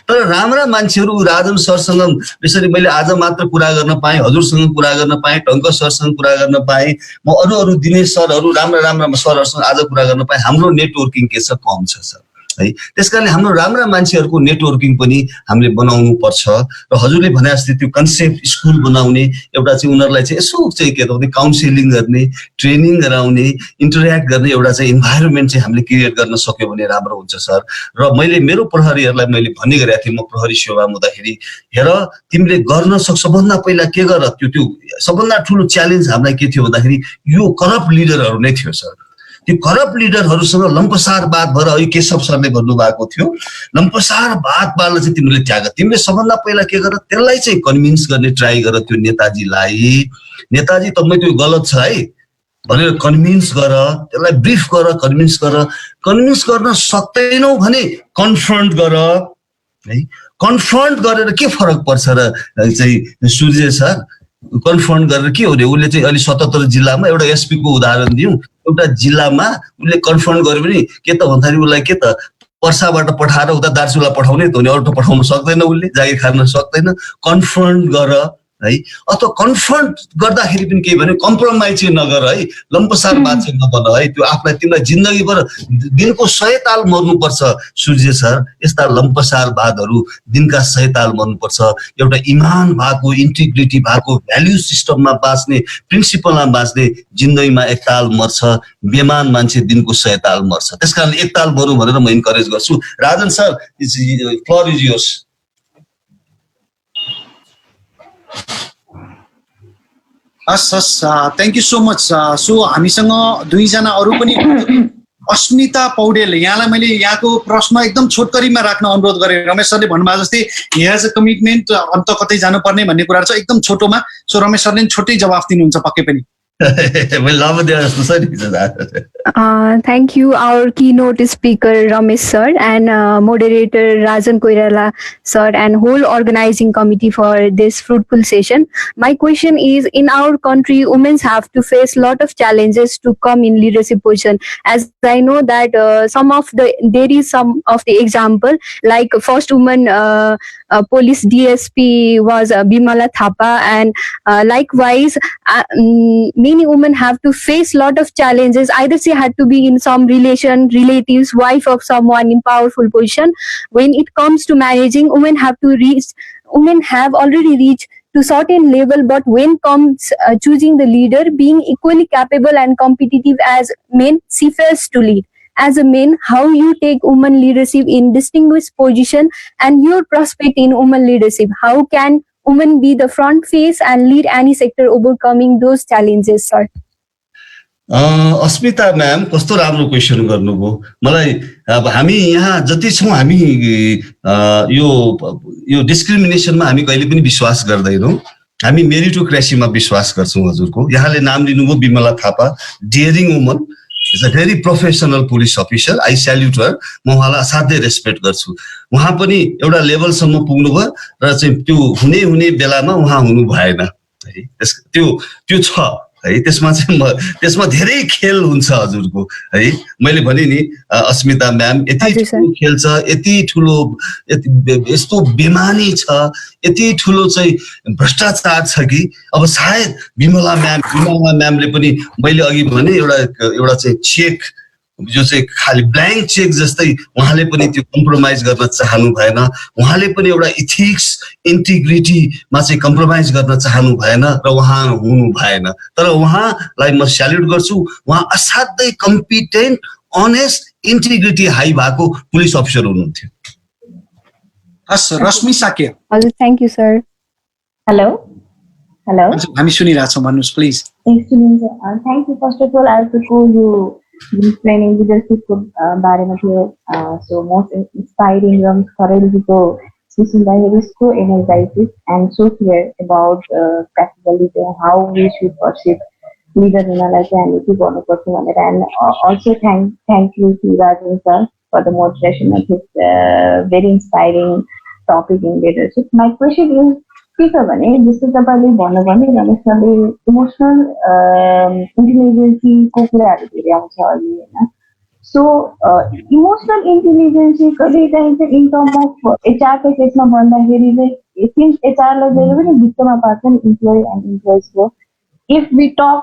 तर राम्रा मान्छेहरू राजन सरसँग यसरी मैले आज मात्र कुरा गर्न पाएँ हजुरसँग कुरा गर्न पाएँ टङ्क सरसँग कुरा गर्न पाएँ म अरू दिनेश सरहरू राम्रा सरहरूसँग आज कुरा गर्न पाएँ हाम्रो नेटवर्किङ के छ कम छ सर है त्यसकारणले हाम्रो राम्रा मान्छेहरूको नेटवर्किङ पनि हामीले बनाउनु पर्छ र हजुरले भने जस्तै त्यो कन्सेप्ट स्कुल बनाउने एउटा चाहिँ उनीहरूलाई चाहिँ यसो चाहिँ के भन्ने काउन्सिलिङ गर्ने ट्रेनिङ गराउने इन्टरेक्ट गर्ने एउटा चाहिँ इन्भाइरोमेन्ट चाहिँ हामीले क्रिएट गर्न सक्यो भने राम्रो हुन्छ सर र मैले मेरो प्रहरीहरूलाई मैले भन्ने गरेको थिएँ म प्रहरी सेवामा हुँदाखेरि हेर तिमीले गर्न सबभन्दा पहिला के गर त्यो सबभन्दा ठुलो च्यालेन्ज हामीलाई के थियो भन्दाखेरि यो करप्ट लिडरहरू नै थियो सर त्यो करप्ट लिडरहरूसँग लम्पसारवाद भएर अहिले केशव सरले भन्नुभएको थियो लम्पसारवादलाई चाहिँ तिमीले त्याग तिमीले सबभन्दा पहिला के गर त्यसलाई चाहिँ कन्भिन्स गर्ने ट्राई गर त्यो नेताजी तपाईँ त्यो गलत छ है भनेर कन्भिन्स गर त्यसलाई ब्रिफ गर कन्भिन्स गर्न सक्दैनौ भने कन्फ्रन्ट गर है कन्फ्रन्ट गरेर के फरक पर्छ र चाहिँ सूर्य सर कन्फ्रन्ट गरेर के हो रे उसले चाहिँ अहिले 77 जिल्लामा एउटा एसपी को उदाहरण दिउँ एउटा जिल्लामा उसले कन्फर्म गर्यो भने के त भन्दाखेरि उसलाई के त पर्साबाट पठाएर उता दार्चुला पठाउने त हो नि, अरू त पठाउन सक्दैन, उसले जागिर खान सक्दैन। कन्फर्म गर है, अथवा कन्फर्म गर्दाखेरि पनि केही भने कम्प्रोमाइज चाहिँ नगर है, लम्पसारवाद चाहिँ नबन है। त्यो आफूलाई तिमीलाई जिन्दगीभर दिनको 100 ताल मर्नुपर्छ सूर्य सर, यस्ता लम्पसारवादहरू दिनका 100 ताल मर्नुपर्छ। एउटा इमान भएको, इन्टिग्रिटी भएको, भ्याल्यु सिस्टममा बाँच्ने, प्रिन्सिपलमा बाँच्ने जिन्दगीमा 1 ताल मर्छ, बेमान मान्छे दिनको 100 ताल मर्छ। त्यसकारण 1 ताल मरौँ भनेर म इन्करेज गर्छु। Rajan sir, floor is yours. हस्, thank you so much. So हामीसँग 2 जना अरू पनि अस्मिता पौडेल, यहाँलाई मैले यहाँको प्रश्न एकदम छोटकरीमा राख्न अनुरोध गरेँ। रमेश सरले भन्नुभएको जस्तै हि हेज अ कमिटमेन्ट, अन्त कतै जानुपर्ने भन्ने कुराहरू छ एकदम छोटोमा। सो रमेश सरले छोटै जवाफ दिनुहुन्छ पक्कै पनि। Thank you, our keynote speaker Ramesh sir and moderator Rajan Koirala sir and whole organizing committee for this fruitful session. My question is, in our country, women have to face a lot of challenges to come in leadership position. As I know that there is some of the example, like first woman police DSP was Bimala Thapa, and likewise many women have to face a lot of challenges. Either she had to be in some relatives, wife of someone in powerful position. When it comes to managing, women have already reached to certain level, but when comes choosing the leader, being equally capable and competitive as men, she fails to lead. As a man, how you take women leadership in distinguished position and your prospect in women leadership? How can women be the front face and lead any sector overcoming those challenges, sir? Asmita ma'am, कस्तो राम्रो question गर्नुभयो। मलाई अब हामी यहाँ जति छौँ, हामी यो डिस्क्रिमिनेसनमा हामी कहिले पनि विश्वास गर्दैनौँ। हामी मेरिटोक्रेसीमा विश्वास गर्छौँ। हजुरको यहाँले नाम लिनुभयो Bimala Thapa, daring woman, is a very professional police officer. I salute her. म उहाँलाई असाध्यै रेस्पेक्ट गर्छु। उहाँ पनि एउटा लेभलसम्म पुग्नुभयो र चाहिँ त्यो हुने बेलामा उहाँ हुनु भएन है। त्यो छ है। त्यसमा धेरै खेल हुन्छ हजुरको है। मैले भने नि अस्मिता म्याम, यति ठुलो खेल छ, यति ठुलो यस्तो बेमानी छ, यति ठुलो चाहिँ भ्रष्टाचार छ कि अब सायद बिमला म्यामले पनि, मैले अघि भने एउटा चाहिँ चेक जो चाहिँ खाली ब्ल्याङ्क चेक जस्तै उहाँले पनि त्यो कम्प्रोमाइज गर्न चाहनु भएन। उहाँले पनि एउटा इथिक्स, इन्टिग्रिटीमा चाहिँ कम्प्रोमाइज गर्न चाहनु भएन र उहाँ हुनु भएन। तर उहाँलाई म स्याल्युट गर्छु। उहाँ असाध्यै कम्पिटेन्ट, अनेस्ट, इन्टिग्रिटी हाई भएको पुलिस अफिसर हुनुहुन्थ्यो। हस्, रश्मि साके। हजुर, थ्याङ्क यू सर। हेलो, हामी सुनिरहेछौँ, भन्नुहोस् please. Thank you. First of all आजको यो ट्रेनिङ लिडरसिपको बारेमा थियो। सो मोस्ट इन्सपाइरिङ र खरेलजीको सुन्दाखेरि so energetic and so clear about practically चाहिँ how we should perceive leader हुनलाई चाहिँ हामी के गर्नुपर्छ भनेर। And also thank you to Rajan sir for the motivation of this very inspiring topic in leadership. My question is के छ भने, जस्तो तपाईँले भन्नुभयो नि रमेश सरले, इमोसनल इन्टेलिजेन्सीको कुराहरू धेरै आउँछ अहिले होइन। सो इमोसनल इन्टेलिजेन्सी कहिले काहीँ चाहिँ इन टर्म अफ एचआरको केसमा भन्दाखेरि चाहिँ सिन्स एचआरलाई जहिले पनि भित्तमा पार्छ नि इम्प्लोइ एन्ड इम्प्लोइजको। इफ वी टक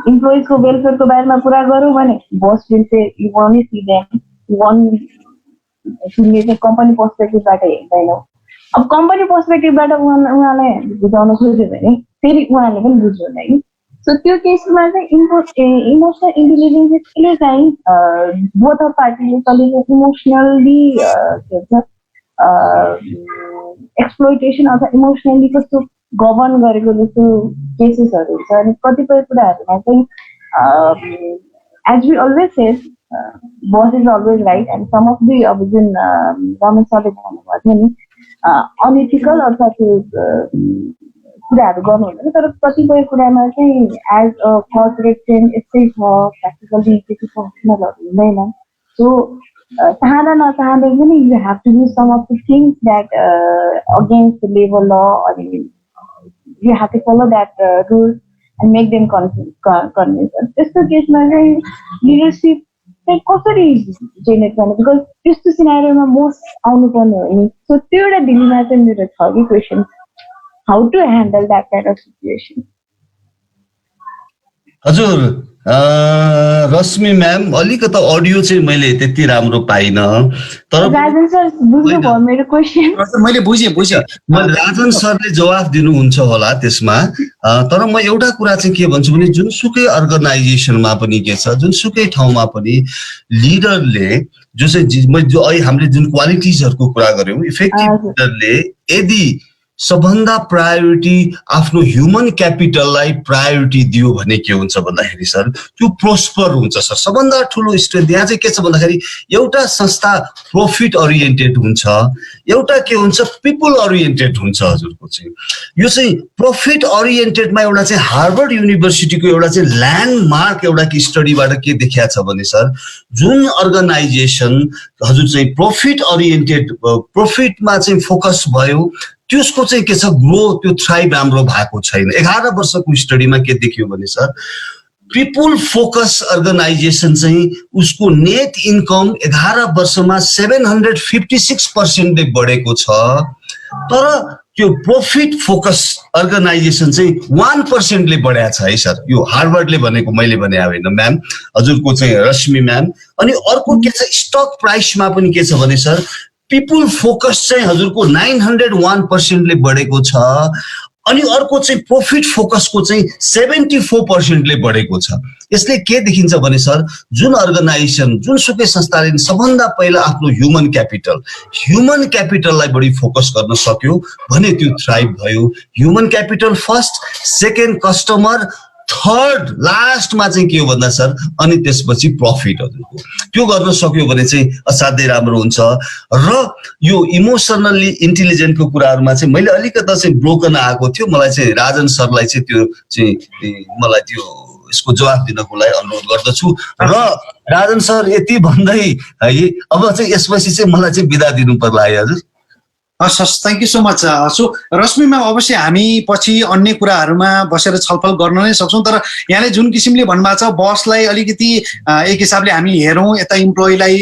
इम्प्लोइजको वेलफेयरको बारेमा कुरा गरौँ भने बस विल चाहिँ you want to see them, तिमीले चाहिँ कम्पनी पर्सपेक्टिभबाट हेर्दैनौ। अब कम्पनी पर्सपेक्टिभबाट उहाँलाई बुझाउन खोज्यो भने फेरि उहाँले पनि बुझ्दैन है। सो त्यो केसमा चाहिँ इमोसनल इन्टेलिजेन्स कहिले काहीँ बोथ अफ पार्टीले कहिले चाहिँ इमोसनल्ली के भन्छ एक्सप्लोइटेसन अथवा इमोसनल्ली कस्तो गभर्न गरेको जस्तो केसेसहरू हुन्छ। अनि कतिपय कुराहरूमा चाहिँ as we always say boss is always right and some of the अब जुन रमेश सरले भन्नुभएको थियो नि अनइथिकल अथवा त्यो कुराहरू गर्नु हुँदैन। तर कतिपय कुरामा चाहिँ एज अ कर्पोरेट चाहिँ यस्तै छ, प्र्याक्टिकली त्यति फङ्सनलहरू हुँदैन। सो चाहँदा नचाहँदै पनि you have to do some of the things that against the labour law, अनि you have to follow that rule and make them convinced. त्यस्तो केसमा चाहिँ लिडरसिप चाहिँ कसरी जेनेरेट गर्ने, बिकज त्यस्तो सिनारियोमा मोस्ट आउनुपर्ने हो नि. सो त्यो एउटा दिल्लीमा चाहिँ मेरो छ कि question, how to handle that kind of situation. हजुर रश्मि म्याम अलिकति अडियो चाहिँ मैले त्यति राम्रो पाइनँ, तर राजन सर बुझ्नुभयो मेरो क्वेसन? मैले बुझेँ. राजन सरले जवाफ दिनुहुन्छ होला त्यसमा, तर म एउटा कुरा चाहिँ के भन्छु भने जुनसुकै अर्गनाइजेसनमा पनि के छ, जुनसुकै ठाउँमा पनि लिडरले हामीले जुन क्वालिटिजहरूको कुरा गर्यौँ, इफेक्टिभ लिडरले यदि सबभन्दा प्रायोरिटी आफ्नो ह्युमन क्यापिटललाई प्रायोरिटी दियो भने के हुन्छ भन्दाखेरि सर त्यो प्रोस्पर हुन्छ सर. सबभन्दा ठुलो स्ट्रेन्थ यहाँ चाहिँ के छ भन्दाखेरि एउटा संस्था प्रफिट ओरिएन्टेड हुन्छ, एउटा के हुन्छ पिपल ओरिएन्टेड हुन्छ. हजुरको चाहिँ यो चाहिँ प्रफिट ओरिएन्टेडमा एउटा चाहिँ हार्वर्ड युनिभर्सिटीको एउटा चाहिँ ल्यान्डमार्क एउटा स्टडीबाट के देखिया छ भने सर जुन अर्गनाइजेसन हजुर चाहिँ प्रफिट ओरिएन्टेड प्रफिटमा चाहिँ फोकस भयो त्यसको चाहिँ के छ ग्रोथ त्यो थ्राइभ राम्रो भएको छैन. 11 वर्षको स्टडीमा के देखियो भने सर पिपुल फोकस अर्गनाइजेसन चाहिँ उसको नेट इन्कम 11 वर्षमा 756% ले बढेको छ, तर त्यो प्रफिट फोकस अर्गनाइजेसन चाहिँ 1% ले बढाएको छ है सर. यो हार्वर्डले भनेको मैले भने होइन म्याम, हजुरको चाहिँ रश्मि म्याम. अनि अर्को के छ स्टक प्राइसमा पनि के छ भने सर पिपुल फोकस चाहिँ हजुरको 901% ले बढेको छ, अनि अर्को चाहिँ प्रफिट फोकसको चाहिँ 74% ले बढेको छ. यसले के देखिन्छ भने सर जुन अर्गनाइजेसन जुनसुकै संस्थाले सबभन्दा पहिला आफ्नो ह्युमन क्यापिटललाई बढी फोकस गर्न सक्यो भने त्यो थ्राइभ भयो. Human capital first, second customer, third लास्टमा चाहिँ के हो भन्दा सर अनि त्यसपछि प्रफिट. हजुरको त्यो गर्न सक्यो भने चाहिँ असाध्यै राम्रो हुन्छ. र यो इमोसनली इन्टेलिजेन्टको कुराहरूमा चाहिँ मैले अलिकति चाहिँ ब्रोकन आएको थियो. मलाई चाहिँ राजन सरलाई चाहिँ त्यो चाहिँ मलाई त्यो यसको जवाफ दिनको लागि अनुरोध गर्दछु. र राजन सर यति भन्दै है अब चाहिँ यसपछि चाहिँ मलाई चाहिँ बिदा दिनु पर्ला है. हजुर हस्, thank you so much. So Rashmi ma'am अवश्य हामी पछि अन्य कुराहरूमा बसेर छलफल गर्न नै सक्छौँ, तर यहाँले जुन किसिमले भन्नुभएको छ बसलाई अलिकति एक हिसाबले हामी हेरौँ यता इम्प्लोइलाई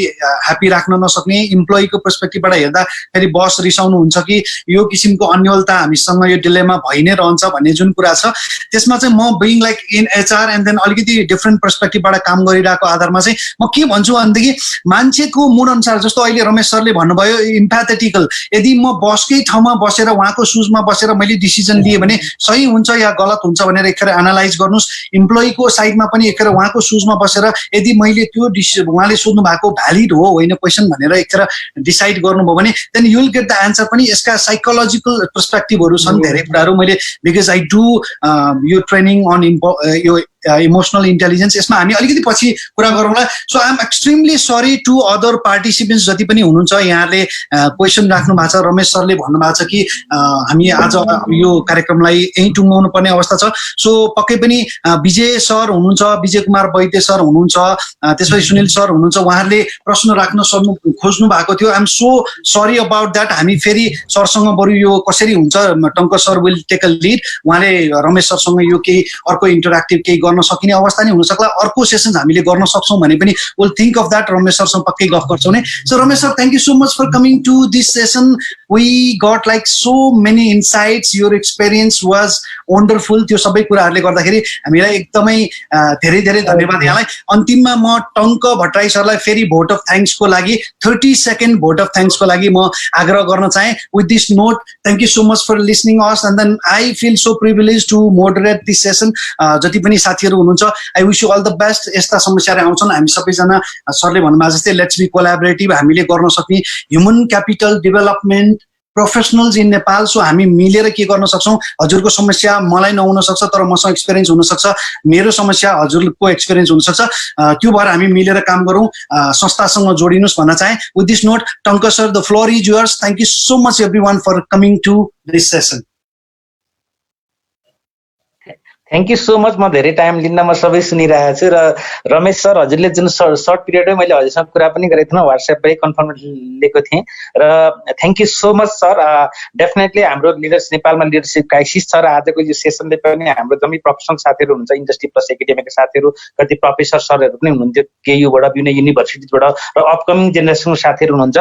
ह्याप्पी राख्न नसक्ने, इम्प्लोइको पर्सपेक्टिभबाट हेर्दा फेरि बस रिसाउनुहुन्छ कि यो किसिमको अन्यलता हामीसँग यो डिलेमा भइ नै रहन्छ भन्ने जुन कुरा छ त्यसमा चाहिँ म being like in HR and then अलिकति डिफ्रेन्ट पर्सपेक्टिभबाट काम गरिरहेको आधारमा चाहिँ म के भन्छु भनेदेखि मान्छेको मुड अनुसार जस्तो अहिले रमेश सरले भन्नुभयो इम्प्याथेटिकल, यदि म बसकै ठाउँमा बसेर उहाँको सुजमा बसेर मैले डिसिजन लिएँ भने सही हुन्छ या गलत हुन्छ भनेर एकखेर एनालाइज गर्नुहोस्. इम्प्लोइको साइडमा पनि एकखेर उहाँको सुजमा बसेर यदि मैले त्यो उहाँले सोध्नु भएको भ्यालिड हो होइन क्वेसन भनेर एकखेर डिसाइड गर्नुभयो भने then you will get the answer. पनि यसका साइकोलोजिकल पर्सपेक्टिभहरू छन् धेरै कुराहरू. मैले बिकज आई डु यो ट्रेनिङ अन यो इमोसनल इन्टेलिजेन्स, यसमा हामी अलिकति पछि कुरा गरौँला. So I am extremely sorry to other participants जति पनि हुनुहुन्छ. यहाँले क्वेसन राख्नु भएको छ, रमेश सरले भन्नुभएको छ कि हामी आज यो कार्यक्रमलाई यहीँ टुङ्गाउनु पर्ने अवस्था छ. सो पक्कै पनि विजय सर हुनुहुन्छ, विजय कुमार वैद्य सर हुनुहुन्छ, त्यसपछि सुनिल सर हुनुहुन्छ, उहाँहरूले प्रश्न राख्न खोज्नु भएको थियो. I am so sorry about that. हामी फेरि सरसँग बरु यो कसरी हुन्छ Tanka sir will take a lead, उहाँले रमेश सरसँग यो केही अर्को इन्टरेक्टिभ केही गर्न सकिने अवस्था नै हुन सक्ला. अर्को सेसन हामीले गर्न सक्छौँ भने पनि will think of that. Ramesh सरसँग पक्कै गफ गर्छौँ नि. So Ramesh sir thank you so much for coming to this session. We got like so many insights. Your experience was wonderful. त्यो सबै कुराहरूले गर्दाखेरि हामीलाई एकदमै धेरै धेरै धन्यवाद यहाँलाई. अन्तिममा म टङ्क भट्टराई सरलाई फेरि भोट अफ थ्याङ्क्सको लागि 30 सेकेन्ड भोट अफ थ्याङ्क्सको लागि म आग्रह गर्न चाहेँ. With this note thank you so much for listening us and then I feel so privilege to moderate this session. जति पनि साथीहरू हुनुहुन्छ I wish you all the best. यस्ता समस्याहरू आउँछन्, हामी सबैजना सरले भन्नुभएको जस्तै लेट्स बी कोलाबोरेटिभ. हामीले गर्न सक्ने human capital development professionals in Nepal. So हामी मिलेर के गर्न सक्छौँ, हजुरको समस्या मलाई नहुन सक्छ तर मसँग एक्सपिरियन्स हुनसक्छ, मेरो समस्या हजुरको एक्सपिरियन्स हुनसक्छ, त्यो भएर हामी मिलेर काम गरौँ, संस्थासँग जोडिनुहोस् भन्न चाहेँ. With this note Tanka sir the floor is yours. Thank you so much everyone for coming to this session. Thank you so much. म धेरै टाइम लिन्न, म सबै सुनिरहेको छु। र रमेश सर, हजुरले जुन सर्ट पिरियडमै मैले हजुरसँग कुरा पनि गरेको थिएँ, व्हाट्सएपमै कन्फर्म लिएको थिएँ। र thank you so much sir. Definitely हाम्रो लिडर्स नेपालमा लिडरसिप क्राइसिस छ, र आजको यो सेसनले पनि हाम्रो जम्मै प्रोफेसनल साथीहरू हुनुहुन्छ, इन्डस्ट्री प्लस एकाडेमीका साथीहरू, कति प्रोफेसर सरहरू पनि हुनुहुन्थ्यो केयुबाट, विनय युनिभर्सिटीबाट, र अपकमिङ जेनेरेसनको साथीहरू हुनुहुन्छ।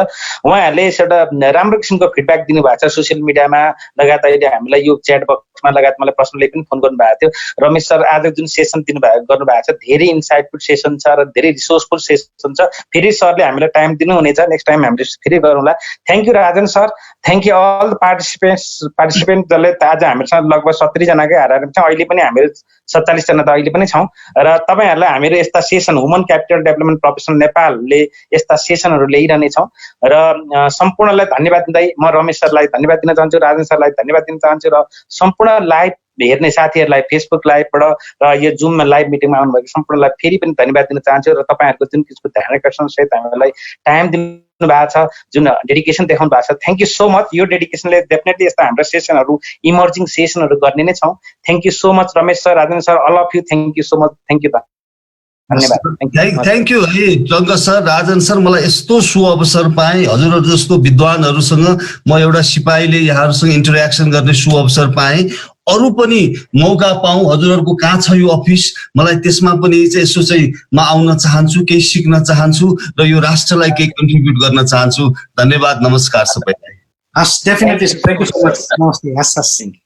उहाँहरूले एउटा राम्रो किसिमको फिडब्याक दिनुभएको छ सोसियल मिडियामा लगायत, अहिले हामीलाई यो च्याट बक्समा लगायत मलाई पर्सनली पनि फोन गर्नुभएको थियो। रमेश सर आज जुन सेसन गर्नुभएको छ धेरै इन्साइटफुल सेसन छ र धेरै रिसोर्सफुल सेसन छ। फेरि सरले हामीलाई टाइम दिनुहुनेछ, नेक्स्ट टाइम हामीले फेरि गरौँला। Thank you Rajan sir, thank you all the participant जसले आज हामीसँग लगभग 70 जनाकै हारेर छ। अहिले पनि हामीहरू 47 जना त अहिले पनि छौँ। र तपाईँहरूलाई हामीहरू यस्ता session human capital development professional नेपालले यस्ता सेसनहरू ल्याइरहनेछौँ। र सम्पूर्णलाई धन्यवाद दिँदै म रमेश सरलाई धन्यवाद दिन चाहन्छु, राजन सरलाई धन्यवाद दिन चाहन्छु, र सम्पूर्ण लाइभ हेर्ने साथीहरूलाई फेसबुक लाइभबाट र यो जुममा लाइभ मिटिङमा आउनुभएको सम्पूर्णलाई फेरि पनि धन्यवाद दिन चाहन्छु। र तपाईँहरूको जुन किसिमको ध्यान आकर्षण सहित हामीलाई टाइम दिनु भएको छ, जुन डेडिकेसन देखाउनु भएको छ, थ्याङ्क यू सो मच। यो डेडिकेसनले डेफिनेटली यस्ता हाम्रो सेसनहरू इमर्जिङ सेसनहरू गर्ने नै छौँ। Thank you so much Ramesh sir, Rajan sir, all of you, thank you so much, thank you. Thank you है टङ्क सर, राजन सर। मलाई यस्तो सुअवसर पाएँ, हजुरहरू जस्तो विद्वानहरूसँग म एउटा सिपाहीले यहाँहरूसँग इन्टरेक्सन गर्ने सुअवसर पाएँ। अरू पनि मौका पाऊँ, हजुरहरूको कहाँ छ यो अफिस, मलाई त्यसमा पनि चाहिँ यसो चाहिँ म आउन चाहन्छु, केही सिक्न चाहन्छु र यो राष्ट्रलाई केही कन्ट्रिब्युट गर्न चाहन्छु। धन्यवाद, नमस्कार सबैलाई। हस्, definitely, thank you so much. नमस्ते, हस्।